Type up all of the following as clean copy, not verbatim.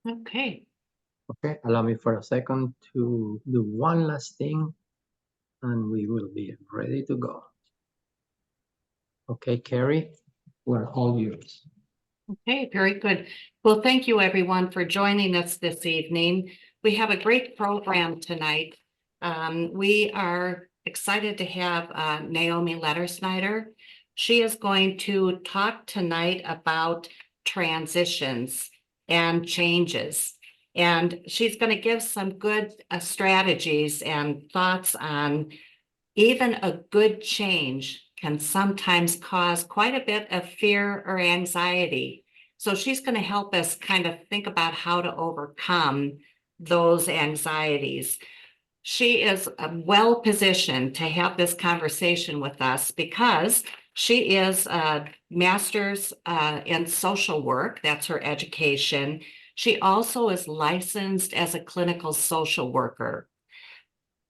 Okay. Okay, allow me for a second to do one last thing and we will be ready to go. Okay, Carrie, we're all yours. Okay, very good. Well, thank you everyone for joining us this evening. We have a great program tonight. We are excited to have Naomi Lettersnyder. She is going to talk tonight about transitions and changes. And she's going to give some good strategies and thoughts on even a good change can sometimes cause quite a bit of fear or anxiety. So she's going to help us kind of think about how to overcome those anxieties. She is well positioned to have this conversation with us because she is a master's in social work. That's her education. She also is licensed as a clinical social worker.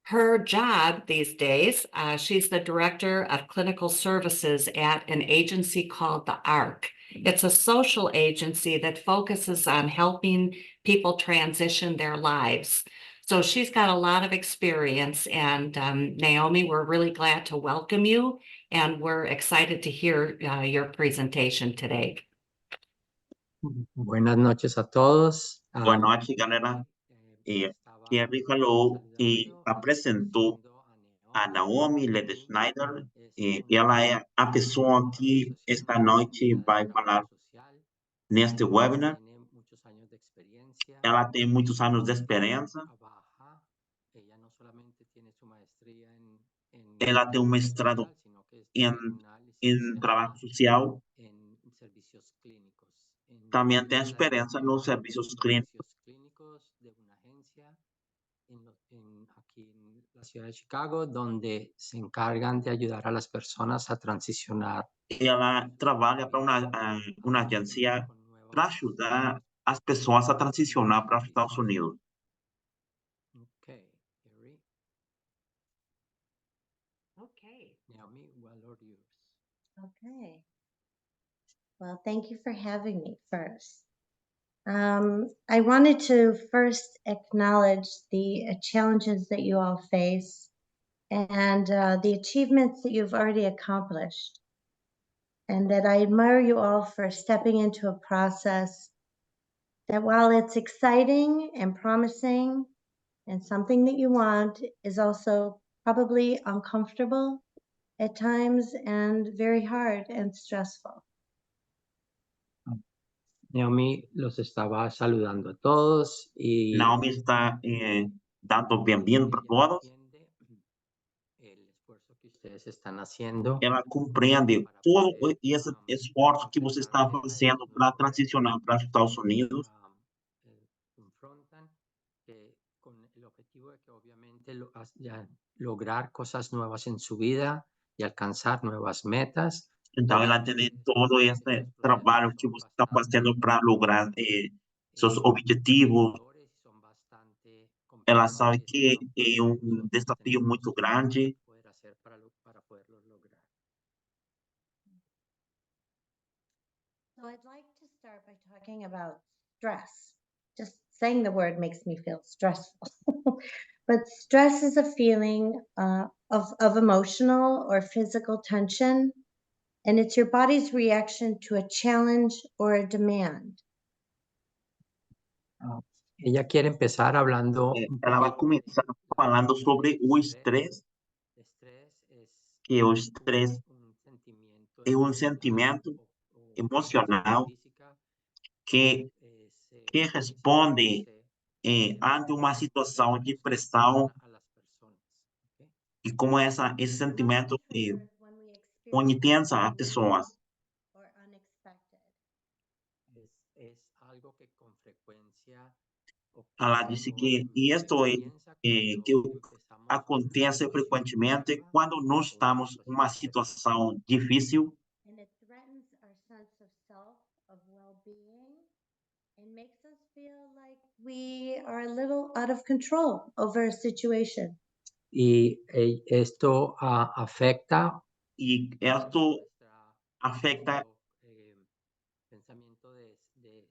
Her job these days, she's the director of clinical services at an agency called the ARC. It's a social agency that focuses on helping people transition their lives. So she's got a lot of experience, and Naomi, we're really glad to welcome you, and we're excited to hear your presentation today. Buenas noches a todos. Boa noite, galera. Kerry falou e apresentou a Naomi Schneider. Ela é a pessoa que esta noite vai falar neste webinar. Ela tem muitos anos de experiência. Ela tem um mestrado em trabalho social. Também tem experiência nos serviços clínicos. Aquí en la ciudad de Chicago, donde se encargan de ayudar a las personas a transicionar. Ela trabalha para uma agência para ajudar as pessoas a transicionar para os Estados Unidos. Okay, Gary. Okay. Naomi, well, all yours. Okay. Well, thank you for having me first. I wanted to first acknowledge the challenges that you all face and the achievements that you've already accomplished. And that I admire you all for stepping into a process that, while it's exciting and promising and something that you want, is also probably uncomfortable at times and very hard and stressful. Naomi los estaba saludando a todos y Naomi está dando bem-vindo para todos. El esfuerzo que ustedes están haciendo. Ela compreende todo esse esforço que você está fazendo para transicionar para os Estados Unidos. Confrontan con el objetivo de que obviamente lograr cosas nuevas en su vida y alcanzar nuevas metas. Então, ela tem todo esse trabalho que você está fazendo para lograr seus objetivos. Ela sabe que é desafio muito grande. So I'd like to start by talking about stress. Just saying the word makes me feel stressful. But stress is a feeling of emotional or physical tension, and it's your body's reaction to a challenge or a demand. Ella quiere empezar hablando. Ela vai começar falando sobre o estresse, que o estresse é um sentimento emocional que responde ante uma situação de pressão e como esse sentimento põe tensa as pessoas. Ela disse que isto é que acontece frequentemente quando nós estamos em uma situação difícil. And it threatens our sense of self, of well-being, and makes us feel like we are a little out of control over a situation. Y esto afecta. E esto afecta pensamiento de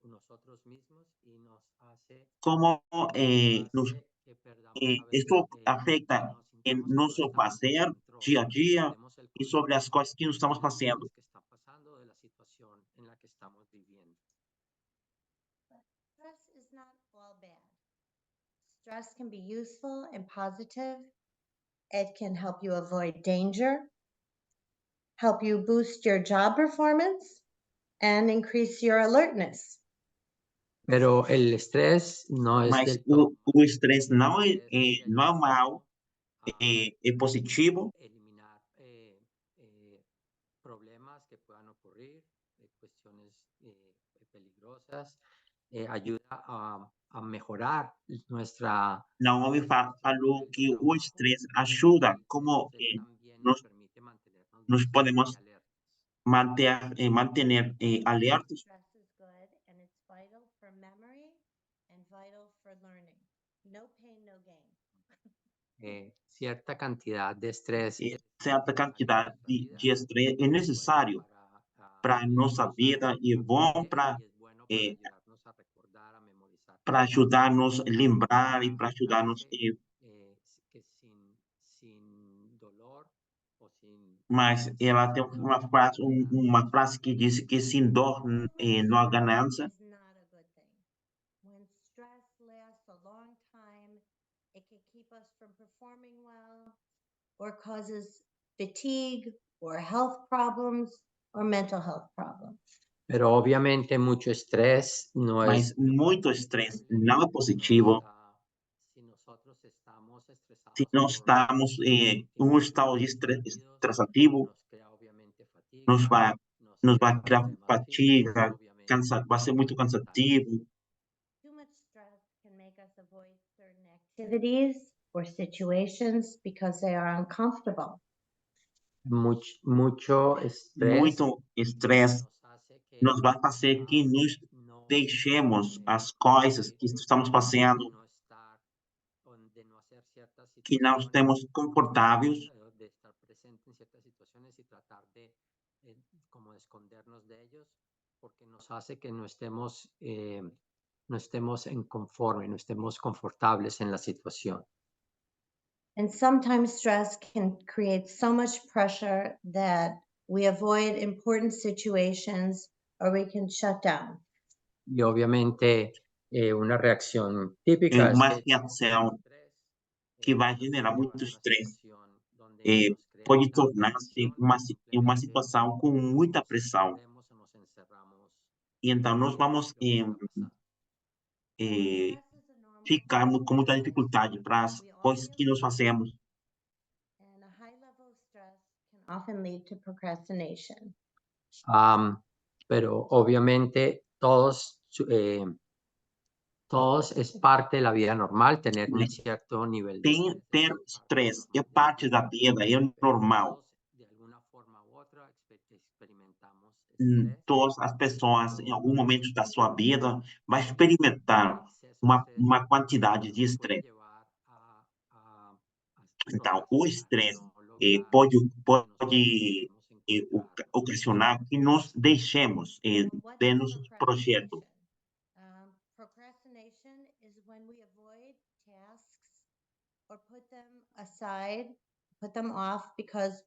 nosotros mismos y nos hace, como nos hace que perdamos a veces, isso afeta nos em sintamos que no nosso estamos en fazer control, dia a dia perdemos el e sobre control as coisas que nós estamos de las fazendo. cosas que están pasando, de la situación en la que estamos viviendo. Stress is not all bad. Stress can be useful and positive. It can help you avoid danger, help you boost your job performance, and increase your alertness. Pero el estrés no es Mas del todo o estresse não el estrés te ha não é mal, ayudado é positivo. a eliminar problemas que puedan ocurrir, cuestiones peligrosas, ayuda a mejorar nuestra Naomi situación en falou el que o trabajo. estresse ajuda, El como estrés también nos nós, permite mantenernos nós muy podemos alertas. manter alertas. Stress is good and it's vital for memory and vital for learning. No pain, no gain. Cierta cantidad de estrés E es certa necesaria en quantidade nuestra vida, de estresse é es bueno necessário para nossa ayudarnos vida e bom aprender y es bueno para ayudarnos a recordar, a memorizar para ajudar-nos a una lembrar e para ajudar-nos. frase que sin dolor o sin Mas ela tem uma frase que diz que sem dor não há ganância. Is not a good thing. When stress lasts a long time, it can keep us from performing well or causes fatigue or health problems or mental health problems. Pero obviamente mucho estrés no Mas es muito estresse não é no positivo está, si nosotros estamos se estresados nós estamos mucho em um tiempo, estado de seguidos, estressativo, nos crea obviamente nos fatiga, vai, nos nos vai crea criar problemas físicos y fatiga, obviamente vai ser muito mentales. cansativo. Too much stress can make us avoid certain activities or situations because they are uncomfortable. Mucho estrés Muito estresse nos hace que nos vai fazer que nós no deixemos as coisas que estamos de fazendo, no estar o de no hacer ciertas que não situaciones, estamos confortáveis, de estar presente en ciertas situaciones y tratar de como de escondernos de ellos, porque nos hace que no estemos en conforme, no estemos confortables en la situación. And sometimes stress can create so much pressure that we avoid important situations or we can shut down. Y obviamente una reacción típica es uma que reação estrés que vai nos generar lleva muito a una estresse situación donde nos crea pode tanta tornar-se presión que uma simplemente situação com muita nos pressão. escondemos o nos encerramos E então nós de vamos lo que está pasando. eh, Stress is a normal ficar part of com muita life. dificuldade para as We all coisas feel que nós stress, fazemos. and a high level of stress can often lead to procrastination. Pero obviamente todos es parte de la vida normal tener un Mas cierto nivel de estrés. ter Eso es parte estresse é normal de la parte da vida, vida, é pero normal. todos de alguna forma u otra experimentamos estrés. Todas as pessoas, em algum momento da sua vida, vai El experimentar exceso de estrés uma quantidade de nos puede estresse. llevar a Então, o procrastinar, a estresse no lograr pode, lo que nosotros pode queremos encontrar, lo que ocasionar que nós deixemos Well, what de is nosso projeto. procrastination? Procrastination is when we avoid tasks or put them aside, put them off because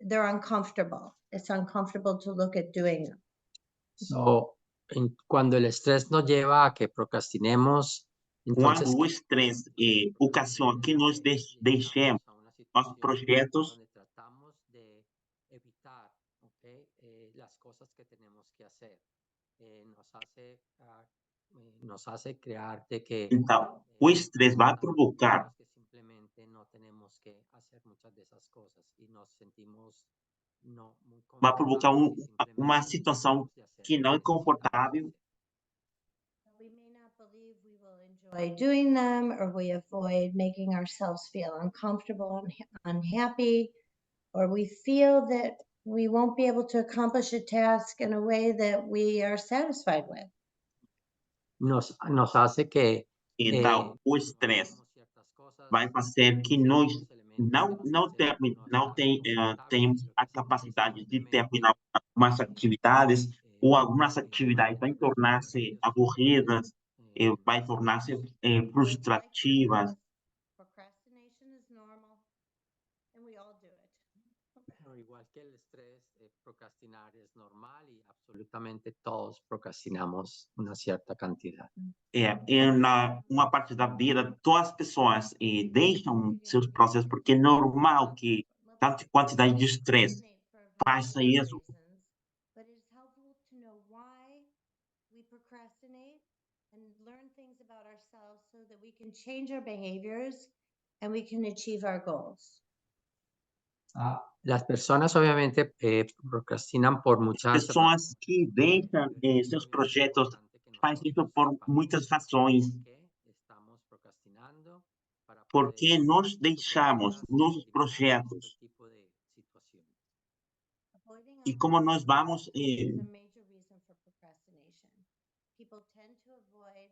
they're uncomfortable. It's uncomfortable to look at doing them. So, cuando el estrés nos lleva a que procrastinemos, entonces Quando o estresse ocasiona que nós deixemos llegamos a una nossos situación projetos, donde tratamos de evitar, ¿ok? Las cosas que tenemos que hacer. Nos hace crear de que então, o estresse vai tan provocar, ocupados que simplemente no tenemos que hacer muchas de esas cosas y nos sentimos no muy vai provocar confortables y uma simplemente situação dejamos de hacer que lo não que é necesitamos confortável. hacer. We may not believe we will enjoy doing them, or we avoid making ourselves feel uncomfortable and unhappy, or we feel that we won't be able to accomplish a task in a way that we are satisfied with. Nos hace que Então, o no estresse hagamos ciertas cosas, vai fazer que nós ciertos elementos que nos hacen no estar tenhamos confortables a y lo que hacemos es capacidade de simplemente terminar umas atividades ou algumas atividades vai tornar-se aburridas, vai tornar-se frustrativas. Procrastination is normal, and we all do it. Pero igual que el estrés, procrastinar es normal y absolutamente todos procrastinamos una cierta cantidad. Uma parte da vida, todas as pessoas deixam seus processos, porque é normal que tanta quantidade de estresse faça isso. But it's helpful to know why we procrastinate and learn things about ourselves so that we can change our behaviors and we can achieve our goals. Las personas obviamente procrastinan por muchas Pessoas que deixam seus projetos fazem isso por muitas razões. estamos procrastinando para Porque poder nós deixamos superarlas nossos y lidiar con projetos este tipo de situaciones. Avoiding e como nós vamos is a major reason for procrastination. People tend to avoid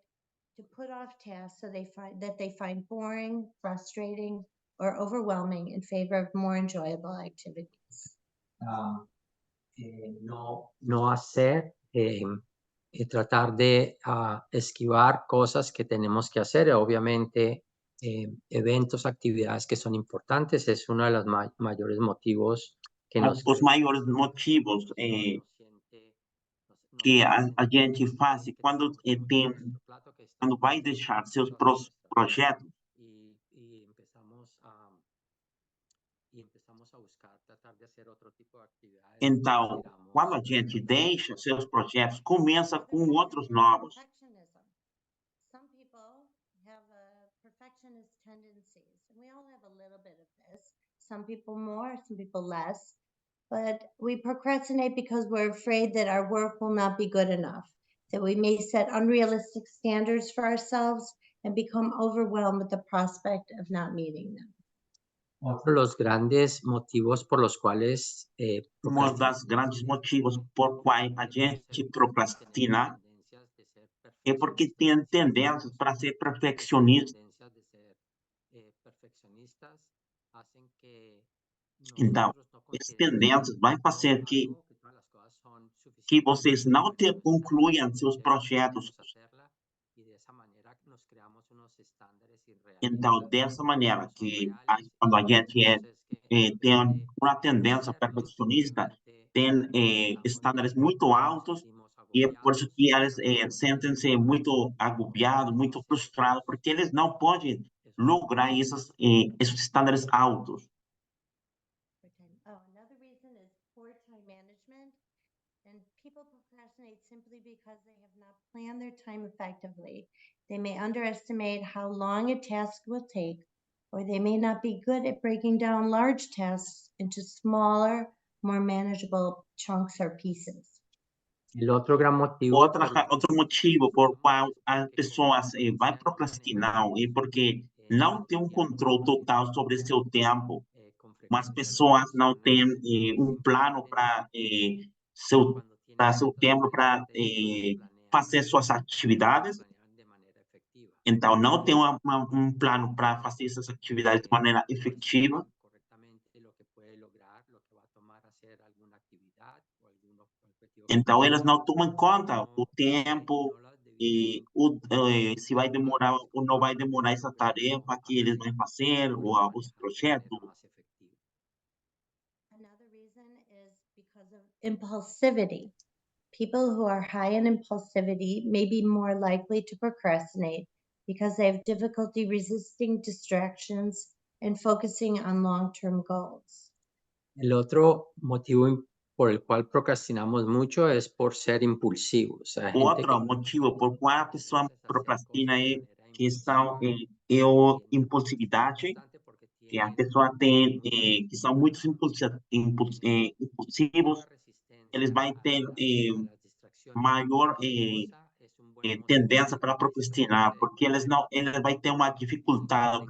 to put off tasks so they find boring, frustrating, or overwhelming in favor of more enjoyable activities. No hacer y tratar de esquivar cosas que tenemos que hacer. Obviamente, eventos, actividades que son importantes es uno de los mayores motivos que nos os maiores motivos que a gente faz quando quando vai deixar seus projetos. Y empezamos a buscar tratar de hacer otro tipo de actividades. Então, quando a gente deixa seus projetos, começa com outros novos. Perfectionism. Some people have a perfectionist tendencies, and we all have a little bit of this. Some people more, some people less. But we procrastinate because we're afraid that our work will not be good enough, that we may set unrealistic standards for ourselves and become overwhelmed with the prospect of not meeting them. Otro de los grandes motivos por los cuales Das grandes motivos por quais a gente procrastina é porque tem tendências para ser perfeccionista. Então, essas tendências vão fazer que vocês não concluam seus projetos. Então, dessa maneira que quando a gente tem uma tendência perfeccionista, tem estándares muito altos e é por isso que eles sentem-se muito agobiados, muito frustrados, porque eles não podem lograr esses estándares altos. Another reason is poor time management. And people procrastinate simply because they have not planned their time effectively. They may underestimate how long a task will take, or they may not be good at breaking down large tasks into smaller, more manageable chunks or pieces. El otro gran motivo Outro motivo por qual as pessoas vão procrastinar é porque não tem controle total sobre seu tempo. As pessoas não têm plano para seu tempo para fazer suas atividades. Então, não tem plano para fazer essas atividades de maneira efetiva. Então, eles não tomam conta o tempo e se vai demorar ou não vai demorar essa tarefa que eles vão fazer, ou os projetos. Another reason is because of impulsivity. People who are high in impulsivity may be more likely to procrastinate because they have difficulty resisting distractions and focusing on long-term goals. El otro motivo por el cual procrastinamos mucho es por ser impulsivos. Outro motivo por qual a pessoa procrastina é questão a impulsividade, que a pessoa tem, que são muito impulsivos, eles vão ter maior tendência para procrastinar, porque eles vão ter uma dificuldade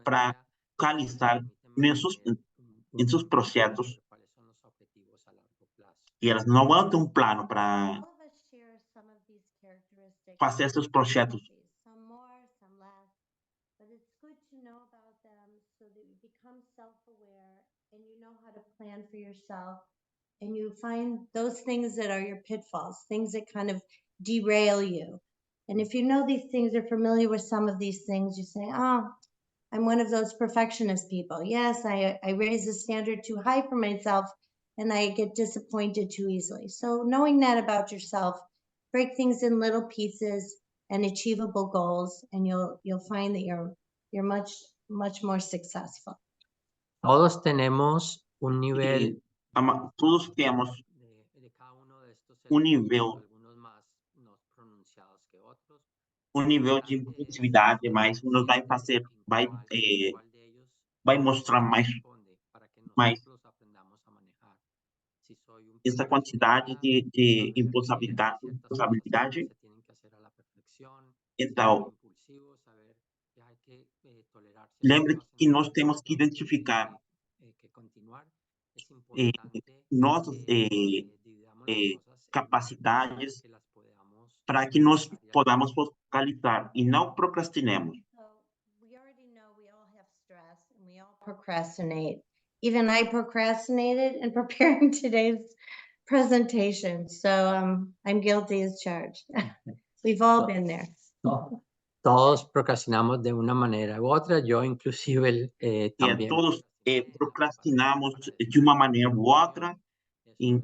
para focalizar em seus projetos, e eles não vão ter plano para All of us share some of these characteristics. fazer seus projetos. Some more, some less. But it's good to know about them so that you become self-aware and you know how to plan for yourself and you find those things that are your pitfalls, things that kind of derail you. And if you know these things, are familiar with some of these things, you say, oh, I'm one of those perfectionist people. Yes, I raise the standard too high for myself and I get disappointed too easily. So knowing that about yourself, break things in little pieces and achievable goals, and you'll find that you're much more successful. Todos tenemos un nivel Todos temos de cada uno de estos un elementos, nivel, algunos más pronunciados que otros. um nível de impulsividade, mas uns vai fazer, vai, vai mostrar mais essa quantidade de impulsabilidade. Então, lembre que nós temos que identificar nossas capacidades para que nós podamos focalizar e não procrastinemos. So we already know we all have stress and we all procrastinate. Even I procrastinated in preparing today's presentation. So I'm guilty as charged. We've all been there. Todos procrastinamos de una manera u otra, yo inclusive también. Todos procrastinamos de uma maneira ou outra, e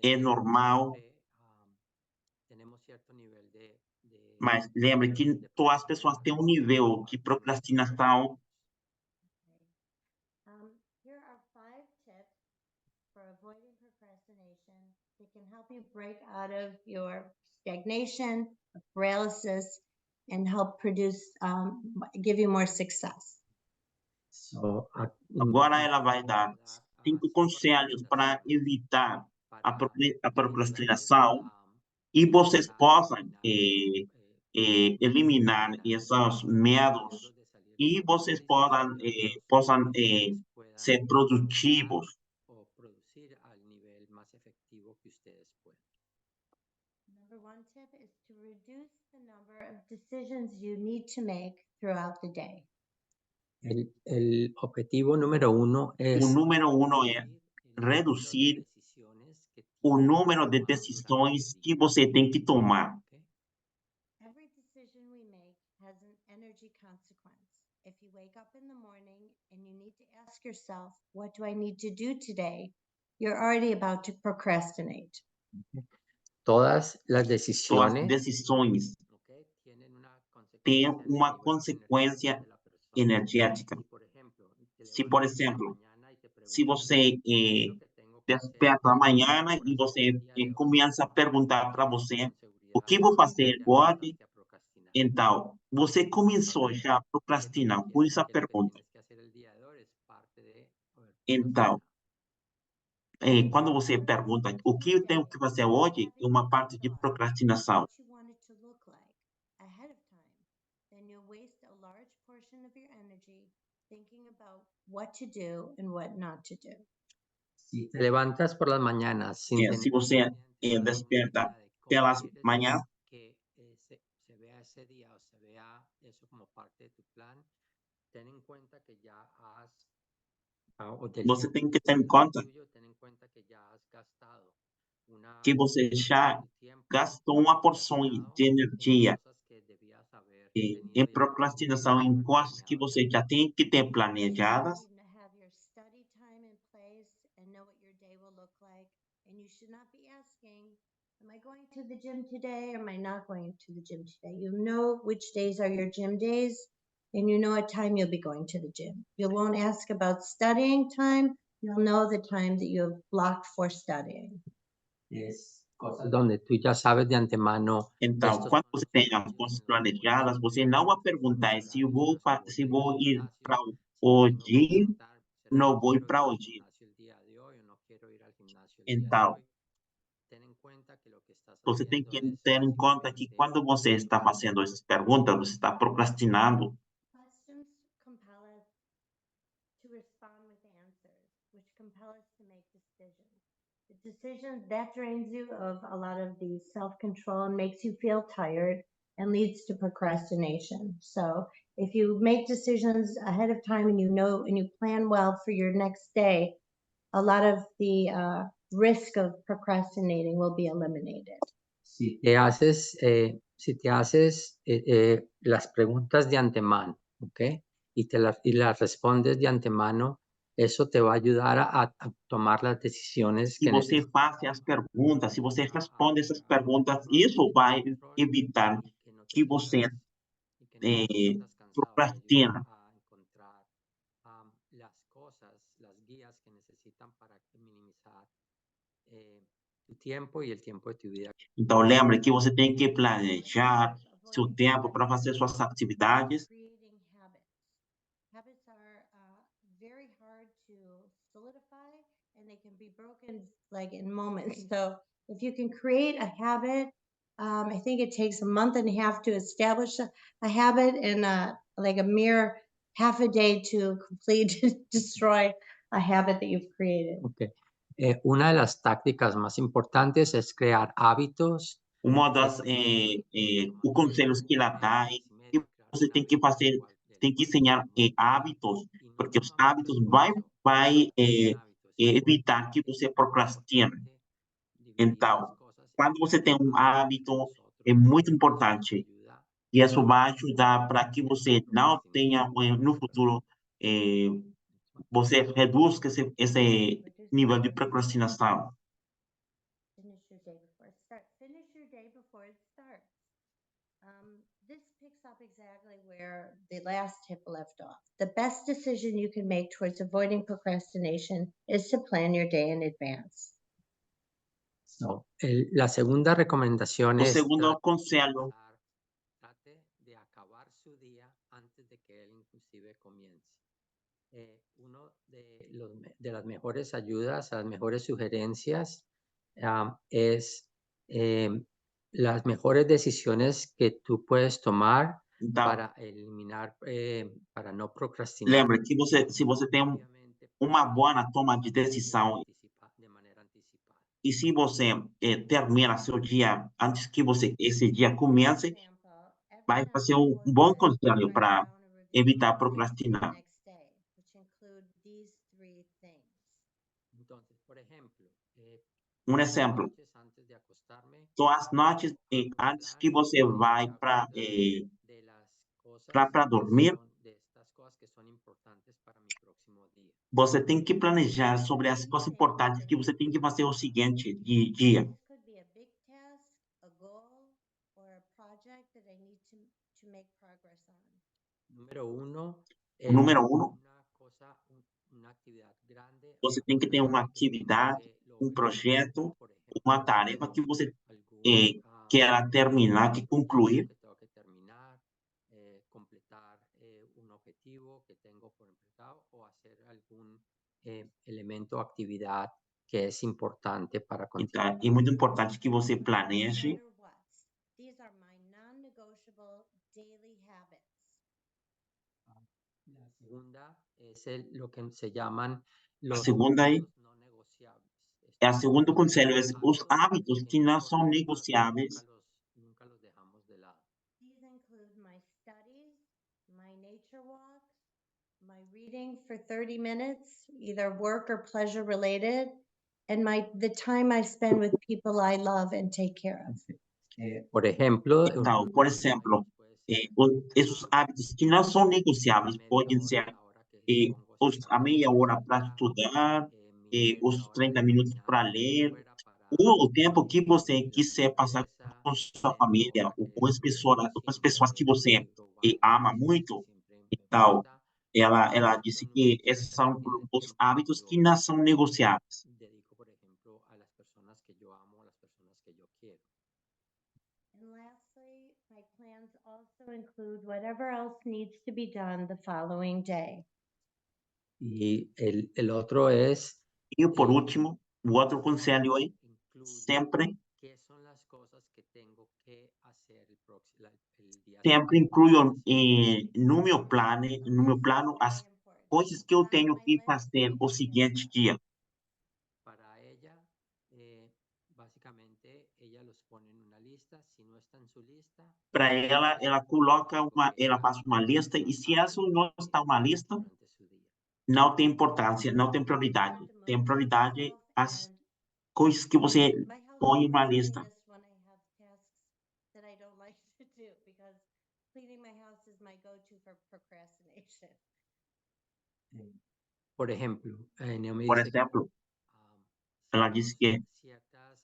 é normal, mas lembre que todas as pessoas têm um nível de procrastinação. Here are 5 tips for avoiding procrastination that can help you break out of your stagnation, paralysis, and help produce, give you more success. Agora ela vai dar 5 conselhos para evitar a procrastinação e vocês possam eliminar esses medos e vocês possam ser produtivos. Number 1 tip is to reduce the number of decisions you need to make throughout the day. El objetivo número 1 es O número 1 é reduzir o número de decisões que você tem que tomar. Every decision we make has an energy consequence. If you wake up in the morning and you need to ask yourself, what do I need to do today? You're already about to procrastinate. todas las Suas decisiones decisões têm uma consequência energética. Se, por exemplo, se você desperta amanhã e você começa a perguntar para você o que vou fazer hoje, então você começou já a procrastinar com essa pergunta. Então, quando você pergunta o que eu tenho que fazer hoje, é uma parte de procrastinação. What you want it to look like ahead of time, then you'll waste a large portion of your energy thinking about what to do and what not to do. si te levantas por las mañanas sin tener Se você desperta pelas manhãs, que se vea ese día o se vea eso como parte de tu plan, ten en cuenta que ya has o del você tiempo tem que ter em conta tuyo, ten en cuenta que ya has gastado una que você já gastou uma porção de energia cosas que debías haber em tenido ya procrastinação, em coisas que você já tem que ter planejadas. You should have your study time in place and know what your day will look like. And you should not be asking, am I going to the gym today or am I not going to the gym today? You know which days are your gym days and you know what time you'll be going to the gym. You won't ask about studying time. You'll know the time that you have blocked for studying. es cosas donde tú ya sabes de antemano Então, estos quando son você los tem as horarios coisas en los que voy a planejadas, você não vai perguntar se eu vou gimnasio, ir para si o tengo que gym, anotar, ¿será não que vou ir quiero para ir o al gym. gimnasio el día de hoy o no quiero ir al gimnasio el día de Então, hoy? Ten en cuenta que lo que estás você tem haciendo que es ter em conta que simplemente quando você está fazendo essas perguntas, você está procrastinando. Questions compel us to respond with answers, which compel us to make decisions. The decision that drains you of a lot of the self-control and makes you feel tired and leads to procrastination. So if you make decisions ahead of time and you know and you plan well for your next day, a lot of the risk of procrastinating will be eliminated. Si te haces las preguntas de antemano, ¿ok? Y las respondes de antemano, eso te va a ayudar a tomar las decisiones Se que você faz as perguntas, se você responde essas perguntas, isso vai evitar que você procrastina. las cosas, las guías que necesitan para minimizar tu tiempo y el tiempo de tu vida. Então, lembre que você tem que planejar seu tempo para fazer suas atividades. Creating habits. Habits are very hard to solidify and they can be broken like in moments. So if you can create a habit, I think it takes a month and a half to establish a habit and like a mere half a day to complete destroy a habit that you've created. Okay. Una de las tácticas más importantes es crear hábitos. Uma das os conselhos que ela dá é que você tem que fazer, tem que ensinar hábitos, porque os hábitos vai evitar que você procrastine. Então, quando você tem um hábito, é muito importante. E isso vai ajudar para que você não tenha, no futuro, você reduz esse nível de procrastinação. Finish your day before it starts. Finish your day before it starts. This picks up exactly where the last tip left off. The best decision you can make towards avoiding procrastination is to plan your day in advance. No, la segunda recomendación O es segundo conselho, trate de acabar su día antes de que él inclusive comience. Uno de las mejores ayudas, las mejores sugerencias es las mejores decisiones que tú puedes tomar então, para eliminar, para no procrastinar. lembre que se você tem uma boa toma de decisão De manera anticipada. e se você termina seu dia antes que esse dia comece, vai fazer bom conselho para evitar procrastinar. Entonces, por ejemplo, Exemplo, noches antes de acostarme, todas as noites antes que você vai para de las cosas que dormir, de estas cosas que son importantes para mi próximo día. você tem que planejar sobre as coisas importantes que você tem que fazer o seguinte dia. This could be a big task, a goal, or a project that I need to make progress on. Número uno, Número 1, una actividad grande. você tem que ter uma atividade, um projeto, uma tarefa que você quer terminar, que concluir. Que tengo que terminar, completar un objetivo que tengo por empezado o hacer algún elemento o actividad que es importante para continuar. Então, é muito importante que você planeje. No matter what, these are my non-negotiable daily habits. La segunda es lo que se llaman A los segunda aí, hábitos no negociables. o segundo conselho é os hábitos que não são negociáveis. Nunca los dejamos de lado. These include my studies, my nature walks, my reading for 30 minutes, either work or pleasure related, and the time I spend with people I love and take care of. Por ejemplo, Então, por exemplo, esses hábitos que não são negociáveis podem ser a meia hora para estudar, os 30 minutos para ler, ou o tempo que você quiser passar com sua família, ou com as pessoas que você ama muito. Então, ela disse que esses são os hábitos que não são negociáveis. dedico, por ejemplo, a las personas que yo amo, a las personas que yo quiero. And lastly, my plans also include whatever else needs to be done the following day. Y el otro es E, por último, o outro conselho é sempre qué son las cosas que tengo que hacer el día sempre incluo no meu plano as coisas que eu tenho que fazer o seguinte dia. para ella. Básicamente, ella los pone en una lista. Si no está en su lista, Para ela coloca ela faz uma lista e se isso não está uma lista, durante su día. não tem importância, não tem prioridade. Tem prioridade as coisas que você My house põe is uma the lista. cleanest when I have tasks that I don't like to do because cleaning my house is my go-to for procrastination. Por ejemplo, Neo me Por dice que, exemplo, um, ela disse que, ciertas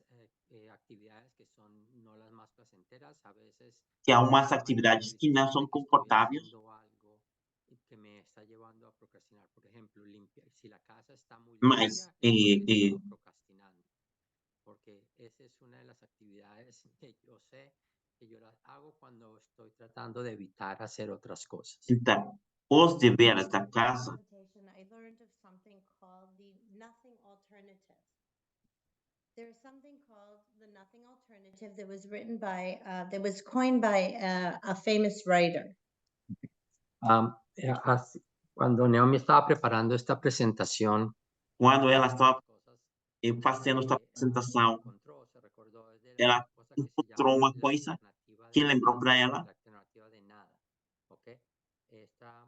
actividades que son no las más placenteras, a veces que há umas me atividades doy que não cuenta são de que estoy confortáveis, haciendo algo que me está llevando a procrastinar. Por ejemplo, limpiar. Si la casa está muy mas limpia, es porque estaba procrastinando. Porque esa es una de las actividades que yo sé que yo las hago cuando estoy tratando de evitar hacer otras cosas. então, os deveres da casa, Invitation, I learned of something called the nothing alternative. There's something called the nothing alternative that was written by, that was coined by a famous writer. Cuando Naomi estaba preparando esta presentación, quando ela estava cosas fazendo esta apresentação, encontró, se recordó es de ela una cosa que se encontrou llama uma la coisa alternativa que de lembrou para nada, ela, la alternativa de nada, ¿ok? Esta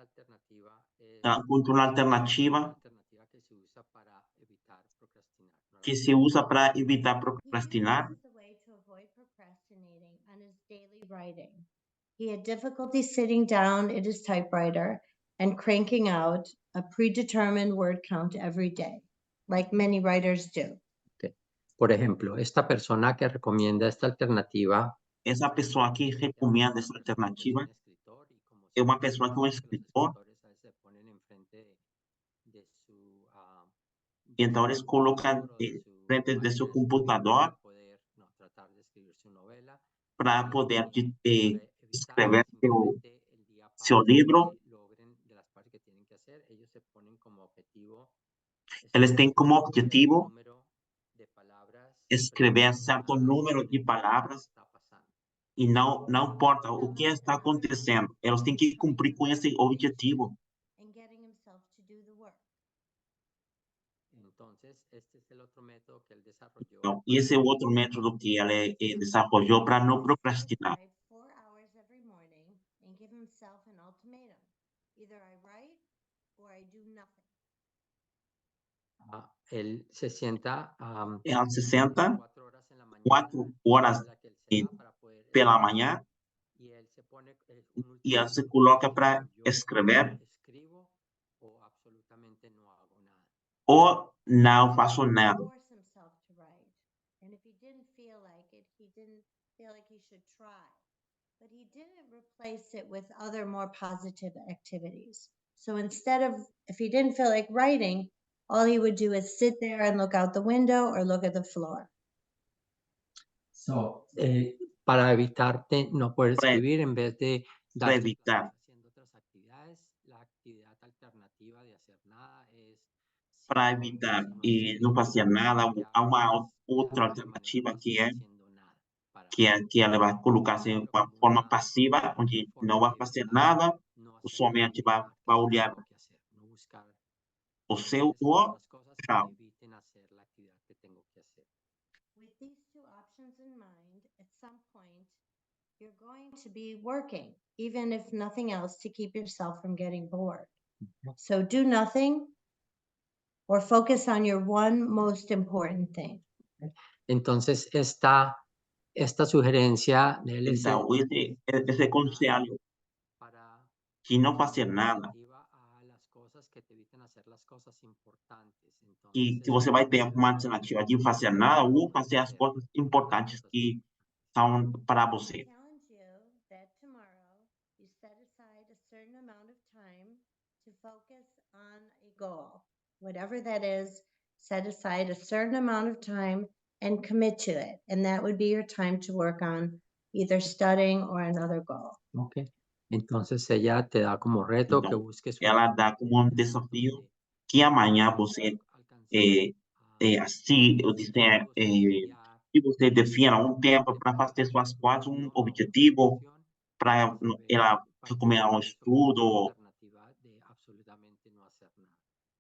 alternativa es ela encontrou uma una alternativa alternativa que se usa para evitar procrastinar. ¿No la que se puedes usa explicar? para evitar He procrastinar. realized a way to avoid procrastinating on his daily writing. He had difficulty sitting down at his typewriter and cranking out a predetermined word count every day, like many writers do. Por ejemplo, esta persona que recomienda esta alternativa Essa pessoa que recomenda essa alternativa é uma pessoa que é um escritor, então eles colocam frente de seu computador para poder escrever seu livro. Eles têm como objetivo escrever certo número de palavras e não importa o que está acontecendo, eles têm que cumprir com esse objetivo. And getting himself to do the work. Entonces, este es el otro método que él desarrolló. Então, esse é o outro método que ele desenvolveu para não procrastinar. Aside 4 hours every morning and give himself an ultimatum. Either I write or I do nothing. Él se sienta Ela se senta 4 horas en la mañana, 4 horas la que él se da para poder pela escribir, manhã y él se pone e ela se coloca para yo escrever escribo o absolutamente no hago nada. ou não faço nada. Force himself to write. And if he didn't feel like it, he didn't feel like he should try. But he didn't replace it with other more positive activities. So instead of, if he didn't feel like writing, all he would do is sit there and look out the window or look at the floor. Para evitarte no poder Para- escribir, en vez de para darte evitar. placer haciendo otras actividades, la actividad alternativa de hacer nada es Para si no- evitar si no e escribes, não fazer nada, ya há uma ya outra de esa manera alternativa no estás haciendo nada para que ela vai colocar-se de uma forma passiva, onde não vai fazer nada, no hacer somente vai nada que olhar tengo que hacer, no buscar o seu esas o otras cosas que tchau. me eviten hacer la actividad que tengo que hacer. With these two options in mind, at some point, you're going to be working, even if nothing else, to keep yourself from getting bored. So do nothing or focus on your one most important thing. Entonces, esta sugerencia de él es Então, esse conselho para de não fazer nada, alternativa a las cosas que te eviten hacer las cosas importantes. que você vai ter uma alternativa de fazer nada ou fazer as coisas importantes que são para I você. challenge you that tomorrow you set aside a certain amount of time to focus on a goal. Whatever that is, set aside a certain amount of time and commit to it. And that would be your time to work on either studying or another goal. Ok. Entonces ella te da como reto que Então, busques ela dá como um desafio que amanhã você, assim, eu disser, que você defina um tempo para fazer suas coisas, um objetivo, para ela recomendar um estudo.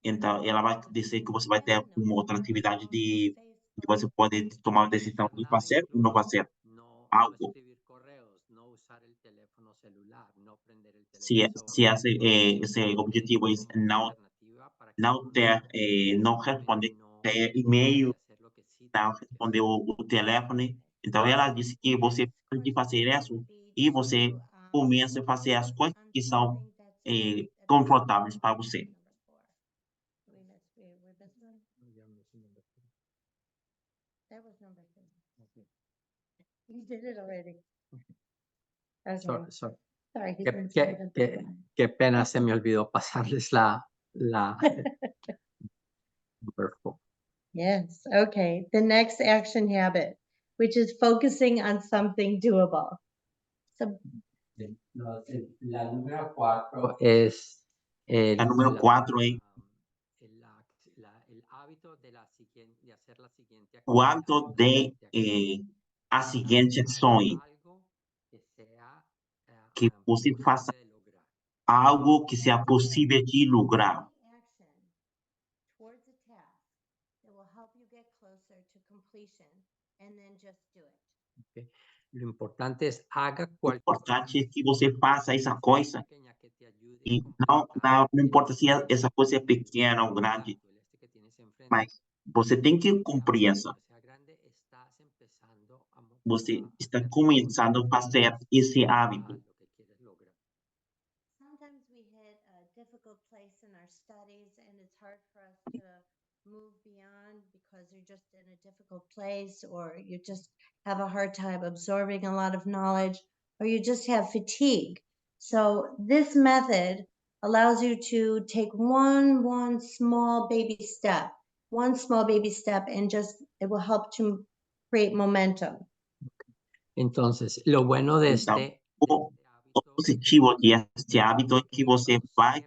Então, ela vai dizer que você vai ter uma outra atividade de você pode tomar a decisão de fazer ou não fazer no algo. escribir correos, no usar el teléfono se hace, esse objetivo é não responder e-mail, não responder o telefone. Então, ela disse que você pode fazer isso e você começa a fazer as coisas que são confortáveis para você. That was number 3. You did it already. Okay. Sorry. he's been silent. Qué pena, se me olvidó pasarles la number 4. Yes, okay. The next action habit, which is focusing on something doable. So La número 4 es A número 4 é el hábito de hacer la siguiente o hábito de a seguinte ações, algo que sea que você faça algo que seja possível de lograr. action towards a task that will help you get closer to completion and then just do it. Lo importante es haga O cualquier importante é que você faça essa coisa pequeña que te ayude e a não importa se essa coisa é pequena ou grande, que tienes enfrente. mas você tem que cumprir essa. Sea grande, estás empezando a Você está começando a fazer esse hábito. lo que quieres lograr. Sometimes we hit a difficult place in our studies and it's hard for us to move beyond because you're just in a difficult place or you just have a hard time absorbing a lot of knowledge or you just have fatigue. So this method allows you to take one small baby step, and just it will help to create momentum. Entonces, lo bueno de Então, este o positivo desse hábito é que você vai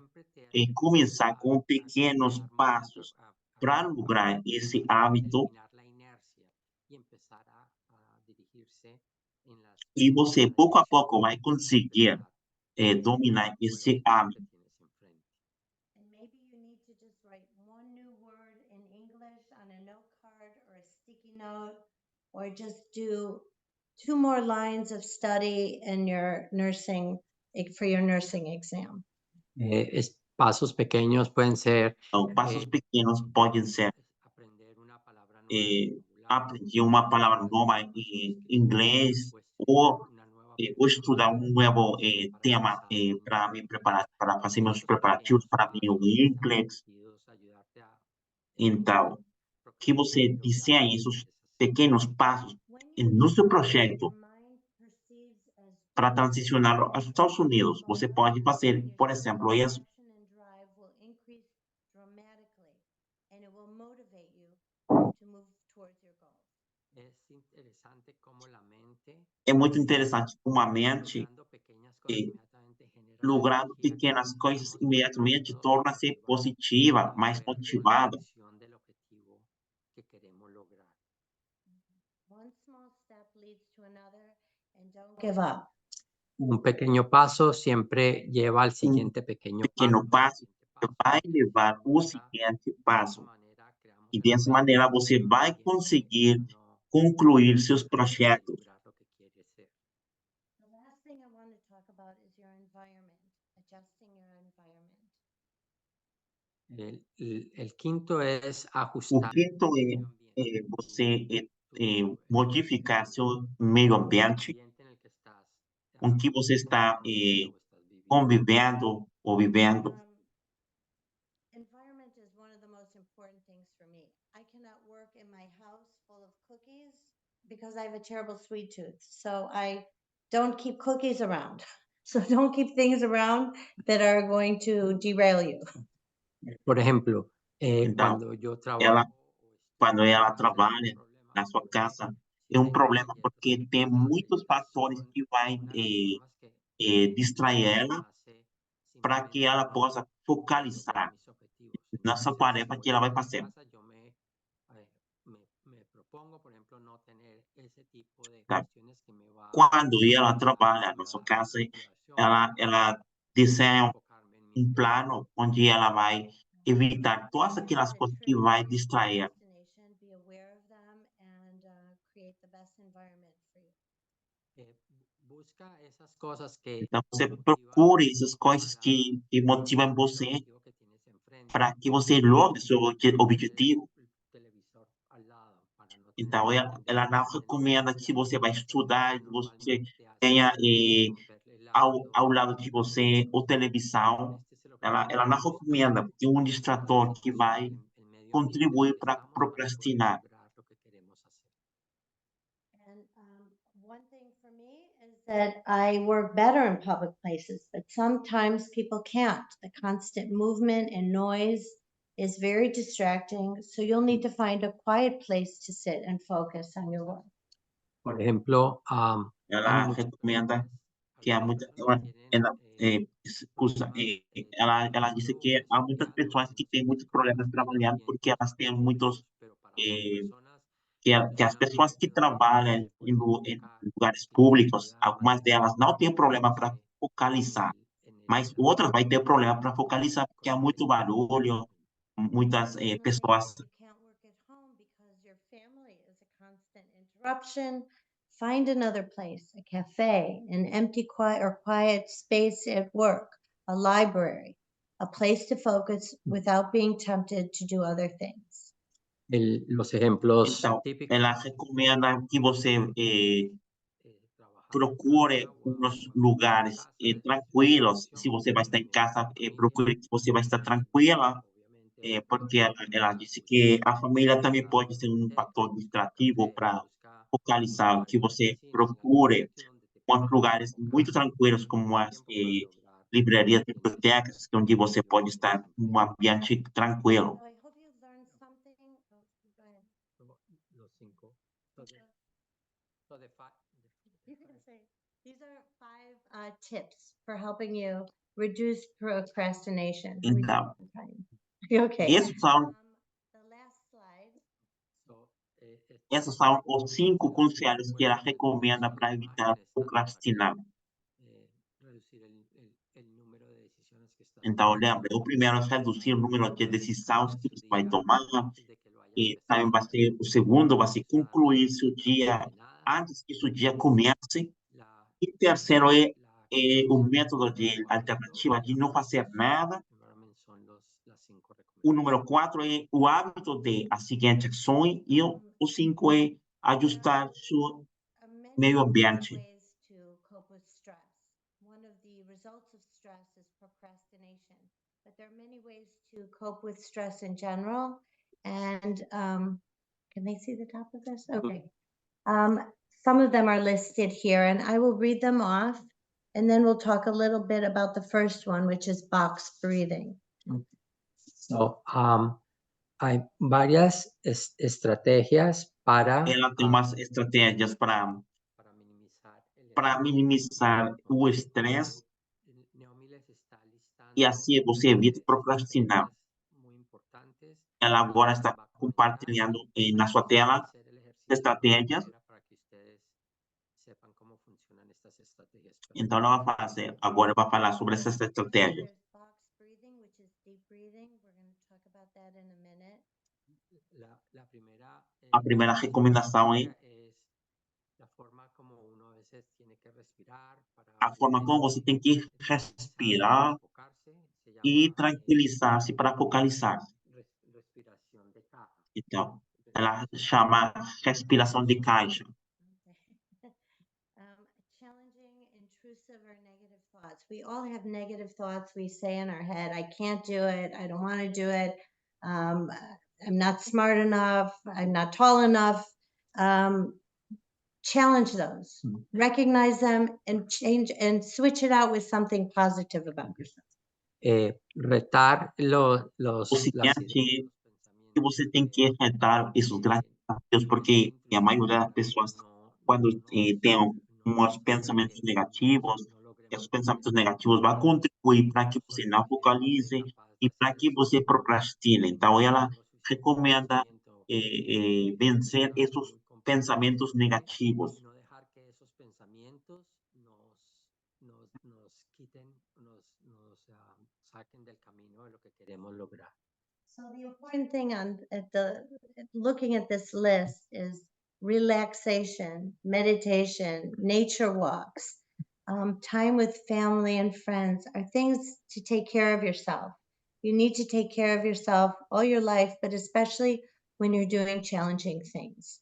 começar com pequenos passos para lograr esse hábito la inercia y empezar a dirigirse en las e você, pouco a pouco, vai conseguir dominar esse hábito. que tienes enfrente. And maybe you need to just write one new word in English on a note card or a sticky note, or just do 2 more lines of study in your nursing for your nursing exam. Pasos pequeños pueden ser Então, passos pequenos podem ser aprender una palabra nueva, aprender uma palavra nova em inglês ou una nueva estudar um novo tema para me preparar, para fazer meus preparativos para meu inglês. ayudarte a Então, que você desenhe esses pequenos passos no seu projeto Your mind perceives as para transicionar aos Estados Unidos. Você pode fazer, por exemplo, isso. passion and drive will increase dramatically, and it will motivate you to move towards your goals. Es interesante cómo la mente, É muito interessante como a mente, logrando pequeñas cosas, inmediatamente genera logrando energía, pequenas coisas, imediatamente torna-se positiva, mais motivada. visión del objetivo que queremos lograr. One small step leads to another, and don't give up. Un pequeño paso siempre lleva al siguiente pequeño Pequeno passo que vai levar o seguinte passo. E dessa maneira você vai conseguir concluir seus projetos. The last thing I want to talk about is your environment, adjusting your environment. El quinto es O ajustar quinto é você modificar seu meio ambiente en el que estás com que você está convivendo ou vivendo. Environment is one of the most important things for me. I cannot work in my house full of cookies because I have a terrible sweet tooth. So I don't keep cookies around. So don't keep things around that are going to derail you. Por ejemplo, Então, cuando yo ela, trabajo quando ela trabalha na sua casa, é um problema porque tem muitos fatores que vai distrair ela para que ela possa focalizar nessa tarefa que ela vai fazer. yo me propongo, por ejemplo, no tener ese tipo de Tá? cuestiones que me va Quando ela trabalha na sua casa, ela desenha enfocarme en mi plano onde ela vai evitar todas aquelas coisas que vai distrair. Destination, be aware of them and create the best environment for you. Busca esas cosas que Então, você te motivan procure essas coisas para que motivam lograr el você objetivo que tienes enfrente. para que você logre seu objetivo. El televisor al lado para no tener Então, que ela prender não en la recomenda que universidad, você vai estudar, que que você normalmente te hace tenha romper el ao hábito. lado de você ou televisão. Este es el Ela objetivo não que buscamos recomenda, porque é um para la distrator que situación, vai el medio ambiente en el contribuir que para estamos para poder procrastinar. lograr lo que queremos hacer. And one thing for me is that I work better in public places, but sometimes people can't. The constant movement and noise is very distracting. So you'll need to find a quiet place to sit and focus on your work. Por ejemplo, hay Ela muchas recomenda que há algunas muita, personas tienen excusa, problemas ela disse trabajando, que há muitas estudiando, pessoas que têm muitos problemas en el trabalhando porque ambiente elas têm muitos, público, pero para otras eh, personas que as es un pessoas que ambiente donde trabalham se pueden em enfocar, lugares tienen públicos, ayuda algumas para delas não têm problema para enfocarse focalizar, en mas la outras vai ter actividad problema para focalizar porque há con la que muito están barulho, trabajando. muitas Maybe pessoas. you can't work at home because your family is a constant interruption. Find another place, a cafe, an empty quiet space at work, a library, a place to focus without being tempted to do other things. Los ejemplos Então, típicos ela recomenda que você trabajar en procure casa uns o trabajar en lugares casa, ejercicio en tranquilos. Se televisión, você vai estar em reunirse casa, con familia, procure que você vai estar tranquila, obviamente ver porque ela películas, disse que busca a família também estar pode en ser un hotel, fator un distrativo café, para busca un focalizar, lugar que en la você oficina, en algún procure sitio donde te uns puedas lugares enfocar muito tranquilos, al como mismo as tiempo para lograr livrarias, lo que tienes bibliotecas, onde el você objetivo pode que tienes estar em um enfrente. ambiente tranquilo. So I hope you've learned something. Oh, go ahead. Los cinco. So the five, You can say these are 5 tips for helping you reduce procrastination. Então, Okay. esses são, The last slide. so, esses são os 5 conselhos que ela recomenda para evitar procrastinar. reducir el número de decisiones que estás Então, tomando lembra, o primeiro é reduzir o número de decisões que você vai tomar, antes de que lo hayas e também vai empezado. ser, o segundo vai ser Empezar concluir seu antes dia de nada. antes que seu dia comece. La, E terceiro la é o actitud método número de 4 alternativa de não fazer nada. son las 5 O recomendaciones. número 4 é o hábito de a seguinte ações. E o 5 é ajustar seu Many meio different ambiente. ways to cope with stress. One of the results of stress is procrastination, but there are many ways to cope with stress in general. And can they see the top of this? Okay. Some of them are listed here, and I will read them off, and then we'll talk a little bit about the first one, which is box breathing. So, hay varias estrategias para, Ela tem umas estratégias para minimizar o estresse Neomiles está listando e assim você evita procrastinar. muy importantes. Ela agora Va está a comentar compartilhando na sua tela hacer el ejercicio estratégias. para que ustedes sepan cómo funcionan estas estrategias. Então, ela vai fazer, agora vai falar sobre essas estratégias. There's box breathing, which is deep breathing. We're going to talk about that in a minute. La primera, A primeira recomendação é es la forma como uno a veces tiene que respirar para a forma como você tem que respirar enfocarse. Se e llama tranquilizar-se para focalizar-se. respiración de caja. Então, ela chama respiração de caixa. Challenging, intrusive, or negative thoughts. We all have negative thoughts we say in our head. I can't do it. I don't want to do it. I'm not smart enough. I'm not tall enough. Challenge those, recognize them, and change and switch it out with something positive about yourself. Retar O las seguinte ideas, que você tem que retar esses grandes desafios, porque a maioria das pessoas, quando tem uns pensamentos negativos, esses pensamentos negativos vão contribuir para que você não focalize e para que você procrastine. Então, ela recomenda vencer esses pensamentos negativos. no dejar que esos pensamientos nos quiten, saquen del camino de lo que queremos lograr. So the important thing on looking at this list is relaxation, meditation, nature walks, time with family and friends are things to take care of yourself. You need to take care of yourself all your life, but especially when you're doing challenging things.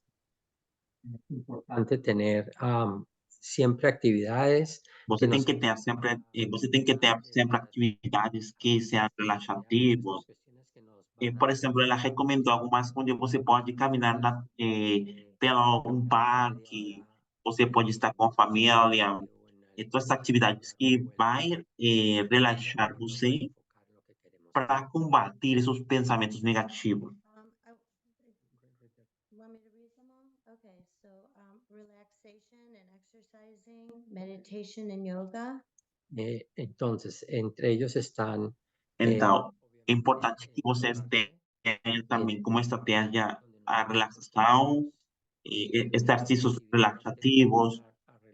Es importante tener siempre actividades Você que tem nos que ter sempre, você tem que ter sempre atividades que sejam relaxativas. Por exemplo, ela recomendou algumas onde você pode caminhar pelo um parque, você pode estar com a família, e todas as atividades que vai relaxar você para combater esses pensamentos negativos. You want me to read them all? Okay, so relaxation and exercising, meditation and yoga. Entonces, entre ellos están Então, é obviamente, importante que vocês tenham também como estratégia a relaxação, exercícios relaxativos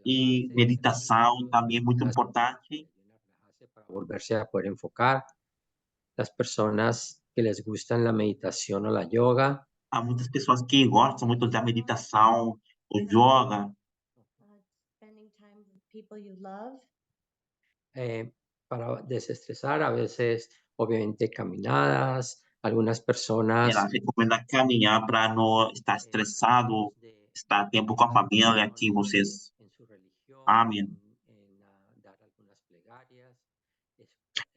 e meditação também é muito importante. para volverse a poder enfocar. Las personas que les gustan la meditación o la yoga, Há muitas pessoas que gostam muito da meditação, o yoga, Spending time with people you love. para desestresar, a veces, obviamente, caminadas. Algunas personas ela recomenda caminhar para não estar estressado, estar tempo com a família que vocês en su religión, amem. dar algunas plegarias.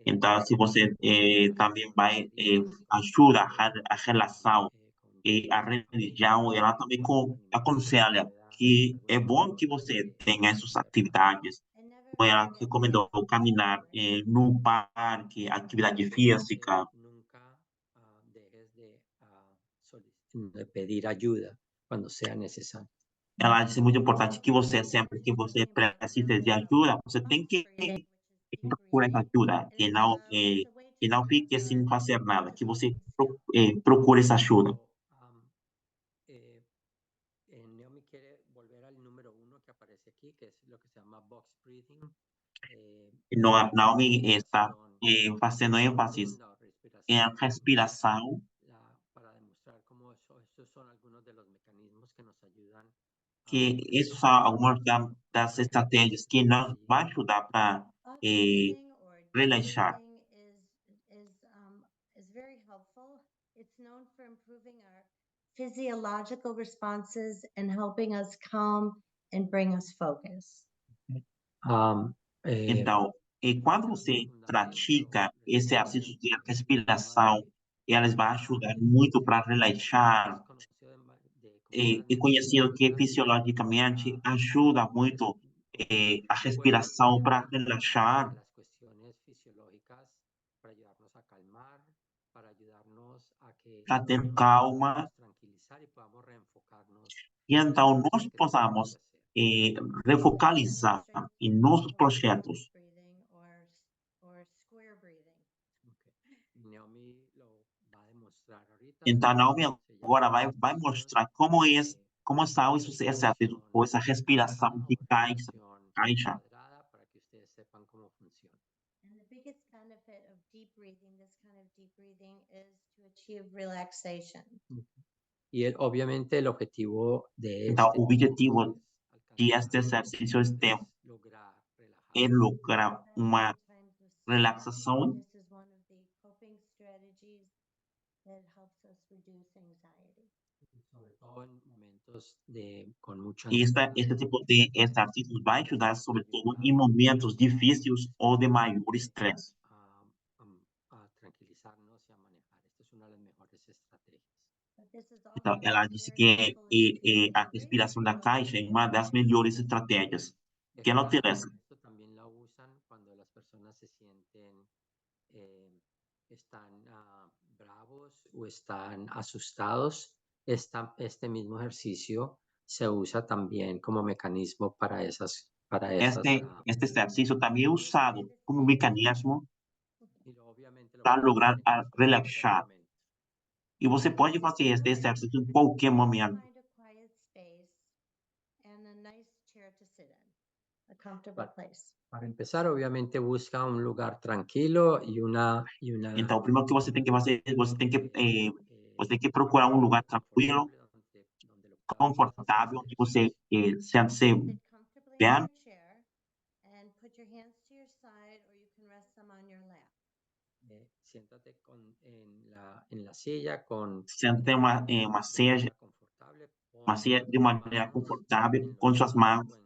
Então, se você também vai ajuda a relação e a religião, ela também aconselha que é bom que você tenha essas atividades. I never Como ela forget recomendou caminhar no parque, atividade física. Nunca dejes de pedir ayuda cuando sea necesario. Ela disse muito importante que você, sempre que você precisa de ajuda, você tem que procurar essa ajuda, que não fique sem fazer nada, que você procure essa ajuda. Naomi quiere volver al número 1 que aparece aquí, que es lo que se llama box breathing. Naomi está fazendo ênfase em respiração, Para demostrar cómo estos son algunos de los mecanismos que nos ayudan que isso são algumas das estratégias que nos vai ajudar para box breathing or deep relaxar. breathing is very helpful. It's known for improving our physiological responses and helping us calm and bring us focus. Então, quando você pratica esse exercício de respiração, elas vão ajudar muito para relaxar. É conhecido que fisiologicamente ajuda muito a respiração para relaxar, las cuestiones fisiológicas para ayudarnos a calmar, para ayudarnos a que para ter calma, tranquilizar y podamos reenfocarnos. e então nós possamos refocalizar em nossos projetos. Breathing or square breathing. Naomi lo va a demostrar ahorita. Então, Naomi agora vai mostrar como são esses exercícios, ou essa respiração de caixa. Cuadrada para que ustedes sepan cómo funciona. And the biggest benefit of deep breathing, this kind of deep breathing, is to achieve relaxation. Y obviamente el objetivo de Então, este o objetivo de este exercício lograr é relajar. lograr uma Times of stress, relaxação, this is one of the coping strategies that helps us reduce anxiety. Sobre todo en momentos con mucha e este tipo de exercícios vai ajudar, sobretudo, em momentos difíceis ou de maior estresse. a tranquilizarnos y a manejar. Esta es una de las mejores estrategias. But this is Então, also ela disse very que helpful if you a respiração da caixa é uma das melhores estratégias. Que não interessa. Esto también la usan cuando las personas se sienten, están bravos o están asustados. Este mismo ejercicio se usa también como mecanismo para esas. Este exercício também é usado como mecanismo Y obviamente lo para pueden lograr hacer en cualquier relaxar. momento. E você pode fazer este exercício em qualquer momento. Find a quiet space and a nice chair to sit in, a comfortable place. Para empezar, obviamente busca un lugar tranquilo y una Então, o primeiro que você tem que fazer, você tem que procurar um lugar tranquilo, confortável, que você sente-se Sit comfortably in bem. your chair and put your hands to your side, or you can rest them on your lap. Siéntate en la silla con Sente uma de seja manera confortable. uma Pon seja de tus maneira manos confortável, en com los suas lados mãos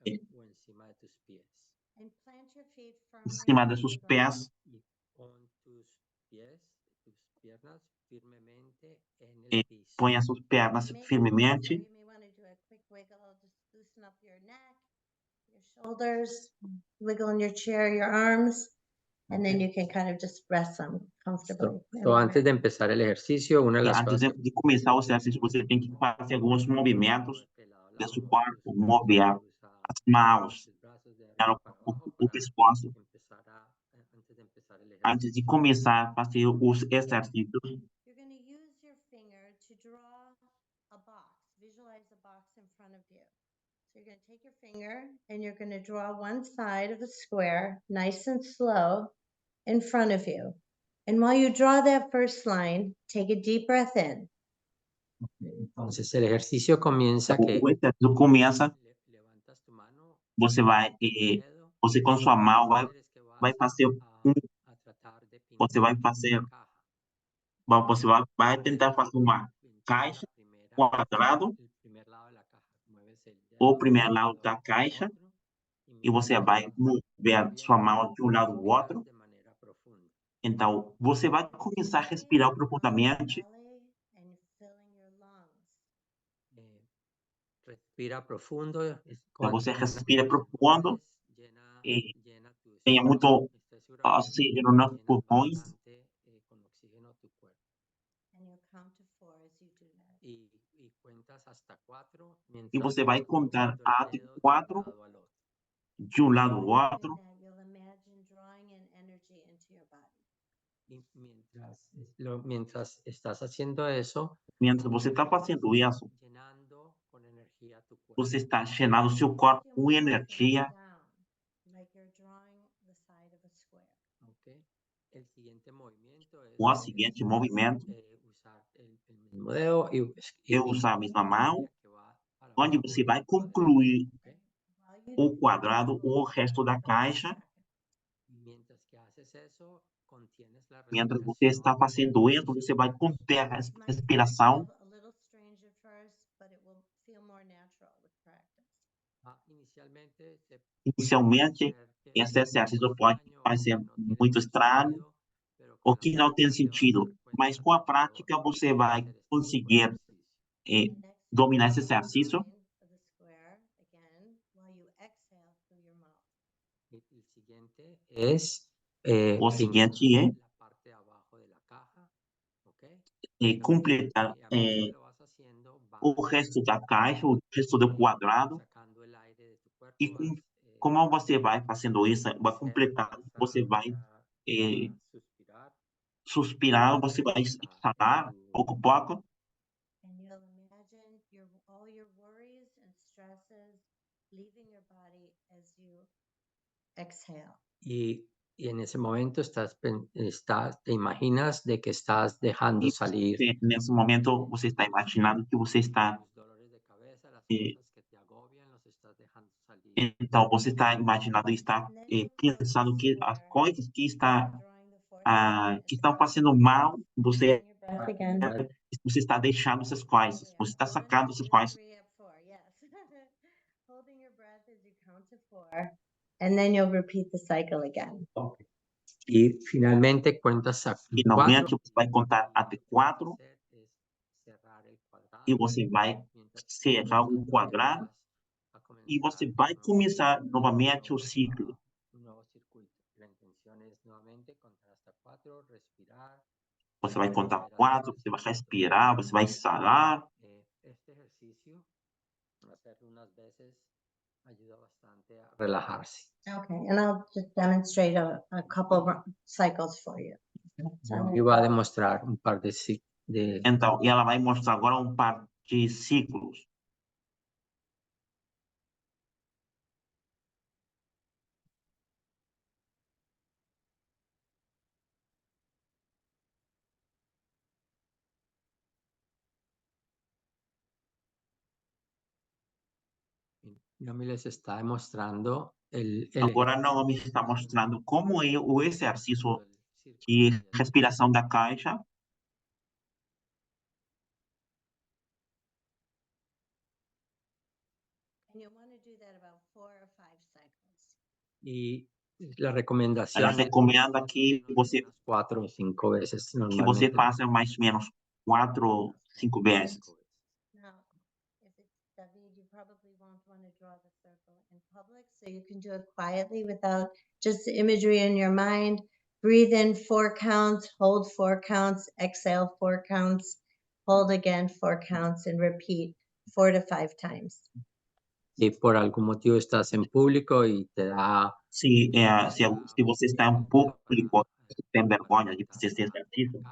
eh, o encima de tus pies. And plant your feet em firmly cima on de the seus ground. pés Y pon tus pies, tus piernas firmemente en el e piso. põe as suas pernas Maybe firmemente. also you may want to do a quick wiggle, just loosen up your neck, your shoulders, wiggle in your chair, your arms, and then you can kind of just rest them comfortably. So, antes de empezar el ejercicio, una de las Antes cosas de começar o exercício, você tem que fazer alguns movimentos de seu corpo, mover as mãos, o pescoço, antes de empezar el antes de ejercicio. começar a fazer os exercícios. You're going to use your finger to draw a box. Visualize a box in front of you. So you're going to take your finger and you're going to draw one side of a square, nice and slow, in front of you. And while you draw that first line, take a deep breath in. Entonces, el ejercicio comienza que O exercício começa, levantas tu mano, você vai, dedo, você com sua mão consideres que vai vas fazer a tratar de você vai pintar fazer, una caja. você vai tentar fazer uma caixa, quadrado, El primer lado de la caja. Mueves el o dedo primeiro de un lado lado da al caixa, otro, e você vai mover sua mão de um lado ao respiras outro. de manera profunda. Então, você vai começar a respirar profundamente. Belly and filling your lungs. Respira profundo. Então, você Mientras respira profundo e llena tus tenha muito estés seguro que oxigênio nos llenas pulmões. bastante con oxígeno tu cuerpo. And you'll count to 4 as you do that. Y cuentas hasta 4 E mientras você vai vas contar moviendo el até dedo de un 4 lado al otro. de um lado ao Doing outro. that, you'll imagine drawing in energy into your body. Y mientras estás haciendo eso, Mientras você está fazendo isso, llenando con energía tu cuerpo. você está llenando seu corpo Few com more energia. seconds down, like you're drawing the side of a square. ¿Ok? El siguiente movimiento O seguinte movimento usar el mismo dedo é usar a mesma mão, que va para onde abajo você vai del cuadrado, concluir ¿ok? While you o do quadrado ou o that, resto da caixa. Y mientras que haces eso, contienes la Mientras você está respiración. fazendo isso, você vai conter a this might respiração. feel a little strange at first, but it will feel more natural with practice. Inicialmente, Inicialmente, esse exercício pode parecer muito estranho ou que não tem sentido, mas com a prática você vai conseguir And next, dominar esse draw the exercício. line of the square again while you exhale through your mouth. El siguiente es O seguinte é la parte de abajo de la caja, ¿ok? completar Y a medida que lo vas haciendo, o resto da caixa, o resto do quadrado. sacando el aire de tu cuerpo, E como você vai fazendo isso, vai completando, você vai suspirar. suspirar, você vai exalar pouco a pouco. And you'll imagine all your worries and stresses leaving your body as you exhale. Y en ese momento te imaginas de que estás dejando E salir nesse momento, você está imaginando que você está. tus dolores de cabeza, las eh, cosas que te agobian, los estás dejando salir. Então, você está imaginando e está And then you'll close pensando the que as square, coisas que, drawing the fourth line que as estão you fazendo mal, você, holding your breath again. você está deixando essas coisas, você está sacando essas coisas. 1, 2, 3, up 4, yes. Holding your breath as you count to 4, and then you'll repeat the cycle again. Y finalmente cuentas a Finalmente, 4. você vai contar até 4 e você vai cerrar o quadrado e você vai começar novamente o ciclo. Un nuevo circuito. La intención es nuevamente contar hasta 4, respirar. Você vai contar 4, você vai respirar, você vai exalar. Este ejercicio, hacerlo unas veces, ayuda bastante a relajarse. Okay, and I'll just demonstrate a couple of cycles for you. Y va a demostrar un par de Então, ela vai mostrar agora um par de ciclos. Naomi les está demostrando Agora Naomi está mostrando como é o exercício de respiração da caixa. And you'll want to do that about 4 or 5 cycles. y la recomendación Ela es recomenda que você 4 o 5 veces que você normalmente. faça mais ou menos 4, 5 vezes. Now, if it's David, you probably won't want to draw the circle in public, so you can do it quietly without just the imagery in your mind. Breathe in 4 counts, hold 4 counts, exhale 4 counts, hold again 4 counts, and repeat 4 to 5 times. Si por algún motivo estás en público y te da Se você está em público, você tem vergonha de fazer esse exercício,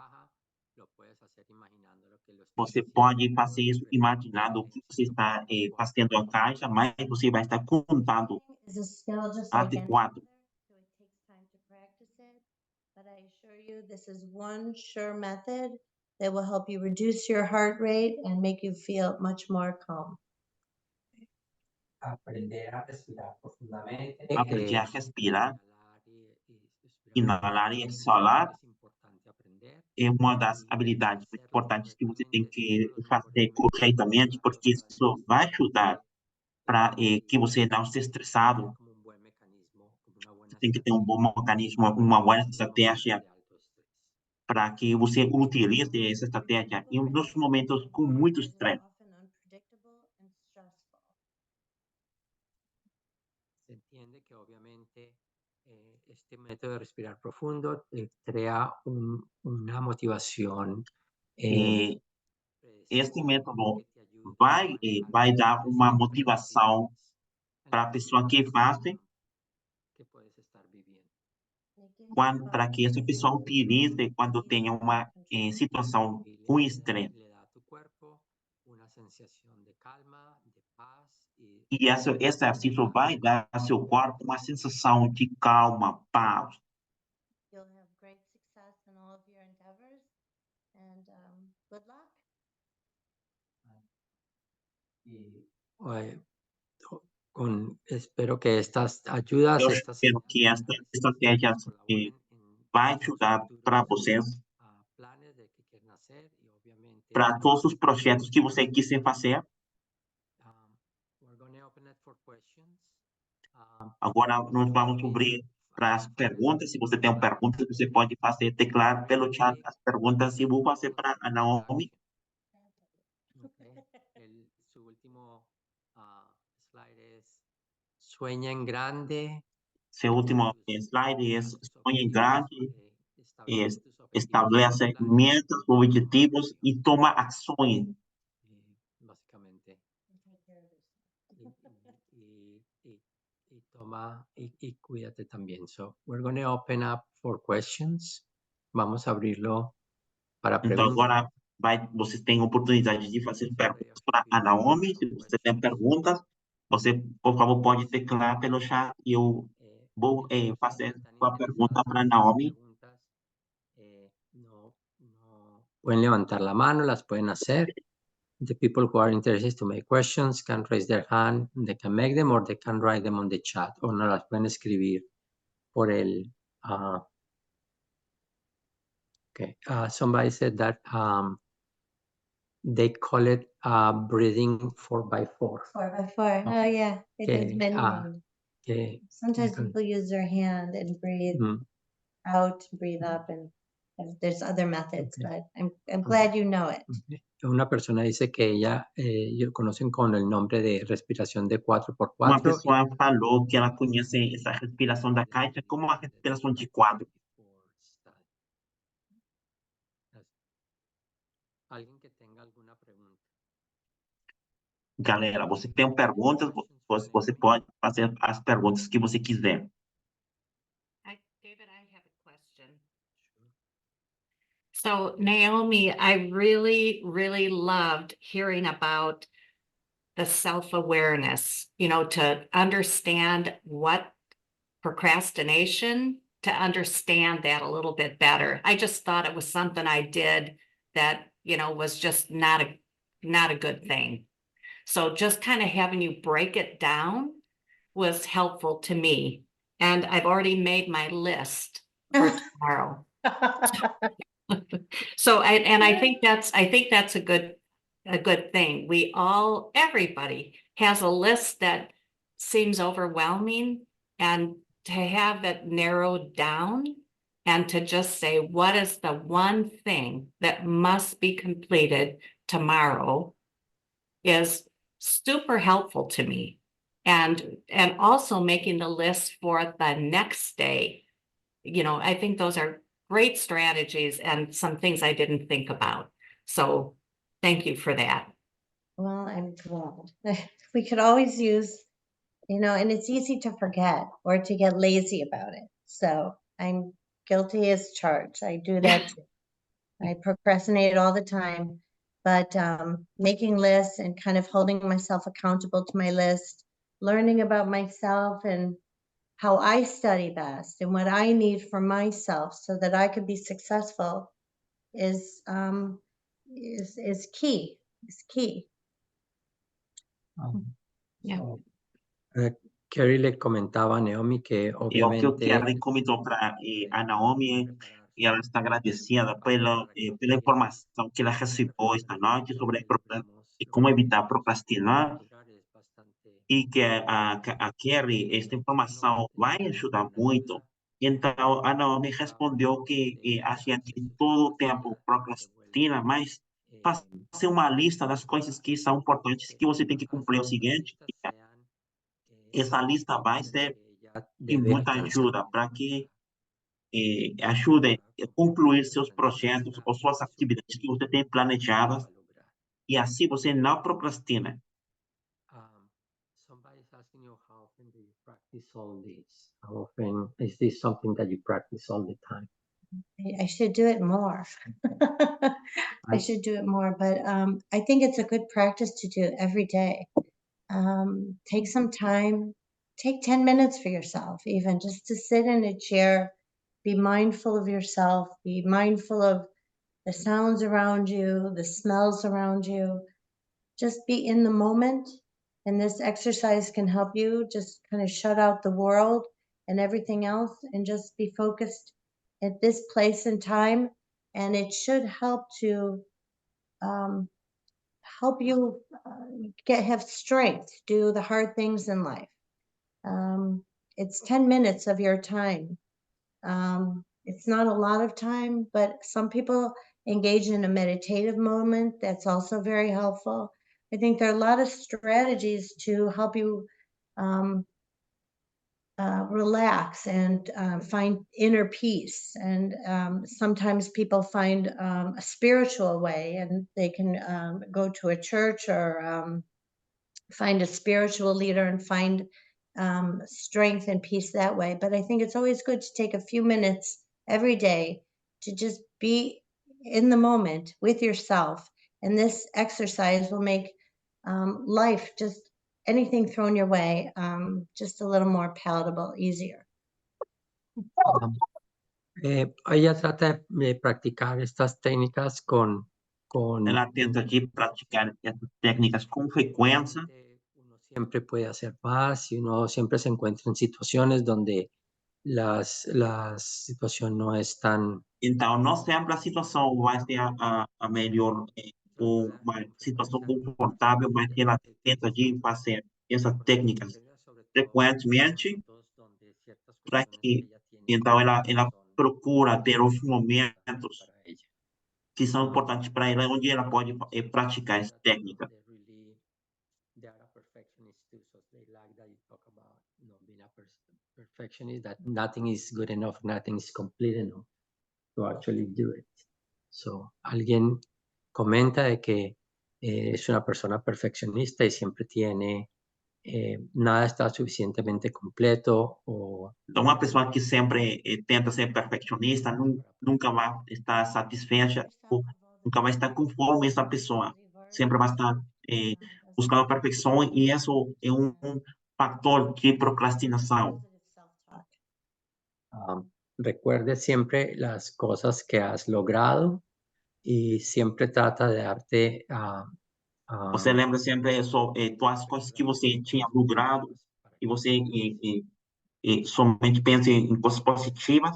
você pode fazer isso imaginando que você está fazendo a caixa, mas você vai estar contando Is a skill just até like any 4. other, so it takes time to practice it. But I assure you, this is one sure method that will help you reduce your heart rate and make you feel much more calm. aprender a respirar profundamente. Aprender a respirar, inhalar inhalar e exhalar é uma das habilidades muito importantes que você tem que fazer corretamente, porque isso vai ajudar para que você não esteja estressado. Você tem que ter um bom mecanismo, uma boa estratégia para que você utilize essa estratégia nos momentos com muito estresse. Often unpredictable and stressful. Se entiende que obviamente este método de respirar profundo crea una motivación. Este método vai dar uma motivação para a pessoa que faz, para que essa pessoa utilize quando tem uma situação com estresse. E esse exercício vai dar ao seu corpo uma sensação de calma, paz. You'll have great success in all of your endeavors, and good luck. Espero que estas ayudas, Eu estas espero que esta estratégia vai ajudar para vocês, para todos os projetos que você quiser fazer. Agora nós vamos abrir para as perguntas. Se você tem perguntas, você pode fazer, declarar pelo chat as perguntas e vou fazer para a Naomi. Su último slide es sueña en grande. Seu último slide é sonho em grande, estabelece metas, objetivos e toma ações. Básicamente. Y toma y cuídate también. So we're going to open up for questions. Vamos a abrirlo para Então preguntas. agora vocês têm a oportunidade de fazer perguntas para a Naomi. Se você tem perguntas, você, por favor, pode declarar pelo chat e eu vou fazer uma pergunta para a Naomi. Pueden levantar la mano, las pueden hacer. The people who are interested to make questions can raise their hand, they can make them, or they can write them on the chat, o no las pueden escribir por el... okay, somebody said that they call it breathing 4x4. 4x4. Oh yeah, it is Okay, many. Okay. Sometimes Okay. people use their hand and breathe out, breathe up, and there's other methods, Okay. but I'm glad you know it. Una persona dice que ella, ellos conocen con el nombre de respiración de 4x4. Uma pessoa falou que ela conhece essa respiração da caixa como a respiração de 4. Alguien que tenga alguna pregunta. Galera, você tem perguntas, você pode fazer as perguntas que você quiser. David, I have a question. So Naomi, I really, really loved hearing about the self-awareness, to understand what procrastination, to understand that a little bit better. I just thought it was something I did that, was just not a good thing. So just kind of having you break it down was helpful to me. And I've already made my list for tomorrow. So I think that's a good thing. Everybody has a list that seems overwhelming, and to have it narrowed down and to just say, what is the one thing that must be completed tomorrow is super helpful to me. And also making the list for the next day. I think those are great strategies and some things I didn't think about. So thank you for that. Well, I'm glad. We could always use, and it's easy to forget or to get lazy about it. So I'm guilty as charged. I do that too. I procrastinate all the time, but making lists and kind of holding myself accountable to my list, learning about myself and how I study best and what I need for myself so that I could be successful is key. Is key. Yeah. So, Carrie le comentaba a Naomi que E o que o obviamente Kerry comentou para a Naomi, e ela está agradecida pela informação que ela recebeu esta noite sobre como evitar procrastinar, e que a Kerry, esta informação vai ajudar muito. Então, a Naomi respondeu que a gente todo o tempo procrastina, mas faça uma lista das coisas que são importantes, que você tem que cumprir o seguinte, essa lista vai ser de muita ajuda para que ajude a concluir seus projetos ou suas atividades que você tem planejadas, e assim você não procrastina. Somebody's asking you how often do you practice all this? How often is this something that you practice all the time? I should do it more. I should do it more, but I think it's a good practice to do every day. Take some time, take 10 minutes for yourself, even just to sit in a chair, be mindful of yourself, be mindful of the sounds around you, the smells around you. Just be in the moment. And this exercise can help you just kind of shut out the world and everything else and just be focused at this place and time. And it should help to help you have strength, do the hard things in life. It's 10 minutes of your time. It's not a lot of time, but some people engage in a meditative moment. That's also very helpful. I think there are a lot of strategies to help you relax and find inner peace. And sometimes people find a spiritual way, and they can go to a church or find a spiritual leader and find strength and peace that way. But I think it's always good to take a few minutes every day to just be in the moment with yourself. And this exercise will make life, just anything thrown your way, just a little more palatable, easier. Ella trata de practicar estas técnicas con Ela tenta de praticar essas técnicas com frequência. Uno siempre puede hacer más y uno siempre se encuentra en situaciones donde la situación no es tan Então, não sempre a situação vai ser a melhor, ou uma situação confortável, mas ela tenta de fazer essas técnicas frequentemente, para que, então, ela procura ter os momentos que são importantes para ela, onde ela pode praticar essa técnica. They are a perfectionist too, so they like that you talk about, being a perfectionist, that nothing is good enough, nothing is complete enough to actually do it. So, alguien comenta de que es una persona perfeccionista y siempre tiene, nada está suficientemente completo o... Então, uma pessoa que sempre tenta ser perfeccionista nunca vai estar satisfeita, ou nunca vai estar conforme essa pessoa. Sempre vai estar buscando a perfeição, e isso é um fator de procrastinação. Recuerde siempre las cosas que has logrado y siempre trata de darte Você lembra sempre todas as coisas que você tinha logrado e você somente pensa em coisas positivas.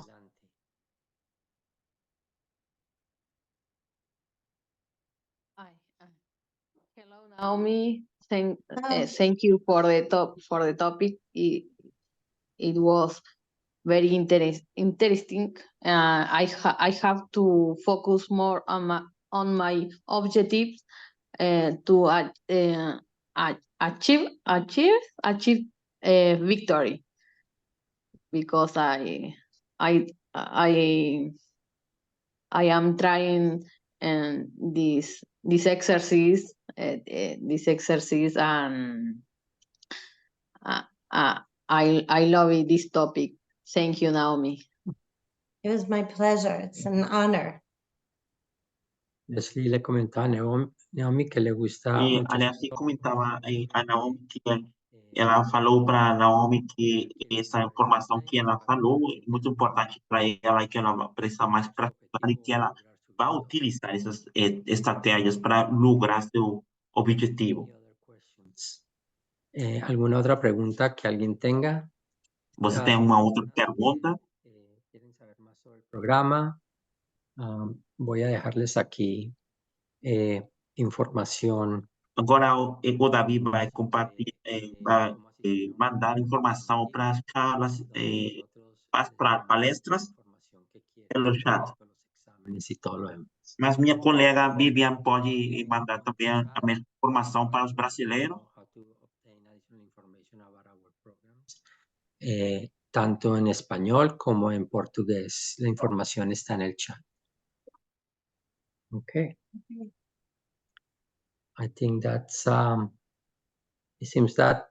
Hi. Hello, Naomi. Hi. Thank you for the topic. It was very interesting. I have to focus more on my objectives to achieve victory, because I am trying this exercise, and I love it, this topic. Thank you, Naomi. It was my pleasure. It's an honor. Leslie le comentaba a Naomi que le gusta E, mucho aliás, este que tópico. comentava a Naomi que ela falou para Naomi que essa informação que ela falou é muito importante para ela e que ela precisa mais praticar e que ela vai utilizar essas estratégias para lograr seu objetivo. ¿Alguna otra pregunta que alguien tenga? Você tem uma outra pergunta? ¿Quieren saber más sobre el programa? Voy a dejarles aquí información. Agora o Davi vai compartilhar, vai mandar informação para as charlas, para palestras pelo chat. Y todo lo demás. Mas minha colega Vivian pode mandar também a mesma informação para os brasileiros. Tanto en español como en portugués. La información está en el chat. Okay. I think that's it seems that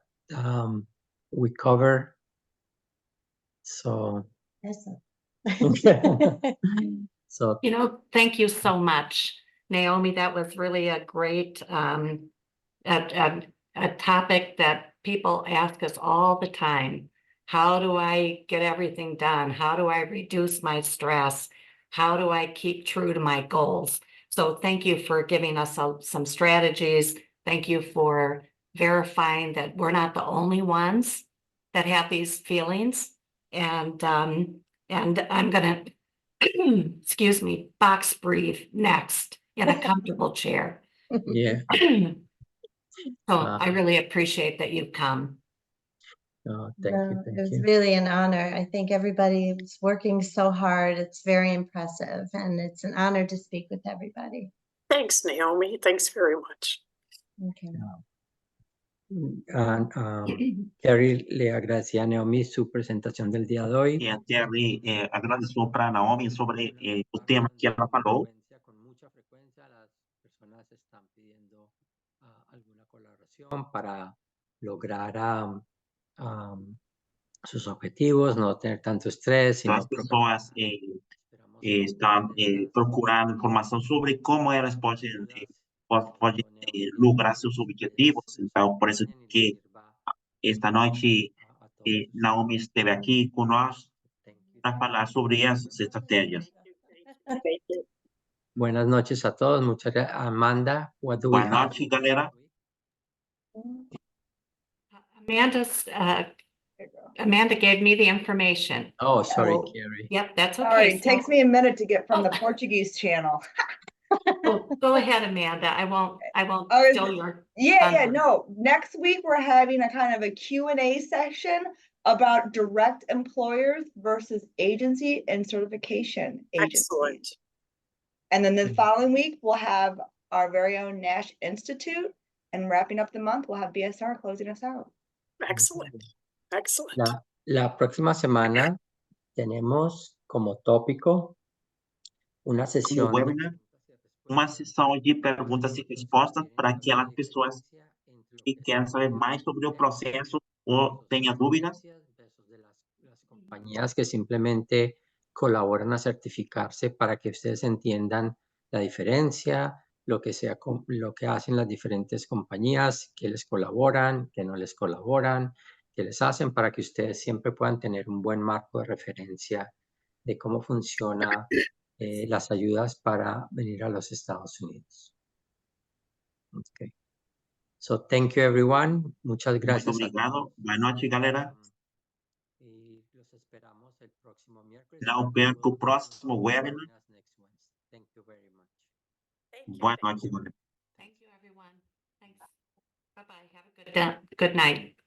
we cover. So Eso. so You know, thank you so much, Naomi. That was really a great a topic that people ask us all the time. How do I get everything done? How do I reduce my stress? How do I keep true to my goals? So thank you for giving us some strategies. Thank you for verifying that we're not the only ones that have these feelings. And I'm gonna excuse me, box breathe next in a comfortable chair. yeah. So I really appreciate that you've come. Thank you. It was really an honor. I think everybody is working so hard. It's very impressive, and it's an honor to speak with everybody. Thanks, Naomi. Thanks very much. Okay. Terry le agradecía a Naomi su presentación del día de hoy. E a Terry agradeceu para a Naomi sobre o tema que ela falou. Con mucha frecuencia las personas están pidiendo alguna colaboración para lograr sus objetivos, no tener tanto estrés. Então, as pessoas estão procurando informação sobre como elas podem lograr seus objetivos. Então, por isso que esta noite Naomi esteve aqui conosco para falar sobre essas estratégias. Thank you. Buenas noches a todos. Muchas gracias. Amanda, what do we Boa have? noite, galera. Amanda gave me the information. Oh, sorry, Oh. Carrie. Yep, that's okay. Sorry, it So- takes me a minute to get from the Oh. Portuguese channel. Go ahead, Amanda. I won't Oh, steal your. Yeah, thunder. no. Next week, we're having a kind of a Q&A session about direct employers versus agency and certification agencies. Excellent. And then the Mhm. following week, we'll have our very own Nash Institute. And wrapping up the month, we'll have BSR closing us out. Excellent. Excellent. La próxima semana tenemos como tópico una Como sesión webinar, uma sessão de perguntas e respostas para aquelas pessoas que querem saber mais sobre o processo ou tenham dúvidas. las compañías que simplemente colaboran a certificarse para que ustedes entiendan la diferencia, lo que hacen las diferentes compañías, que les colaboran, que no les colaboran, que les hacen para que ustedes siempre puedan tener un buen marco de referencia de cómo funciona las ayudas para venir a los Estados Unidos. Okay. So thank you everyone. Muchas Muito gracias. obrigado. Boa noite, galera. Y los esperamos el próximo miércoles. Não perca o próximo webinar. Next Wednesday. Thank you very much. Thank you. Boa noite, galera. Thank you, everyone. Thanks. Bye-bye. Have a good night.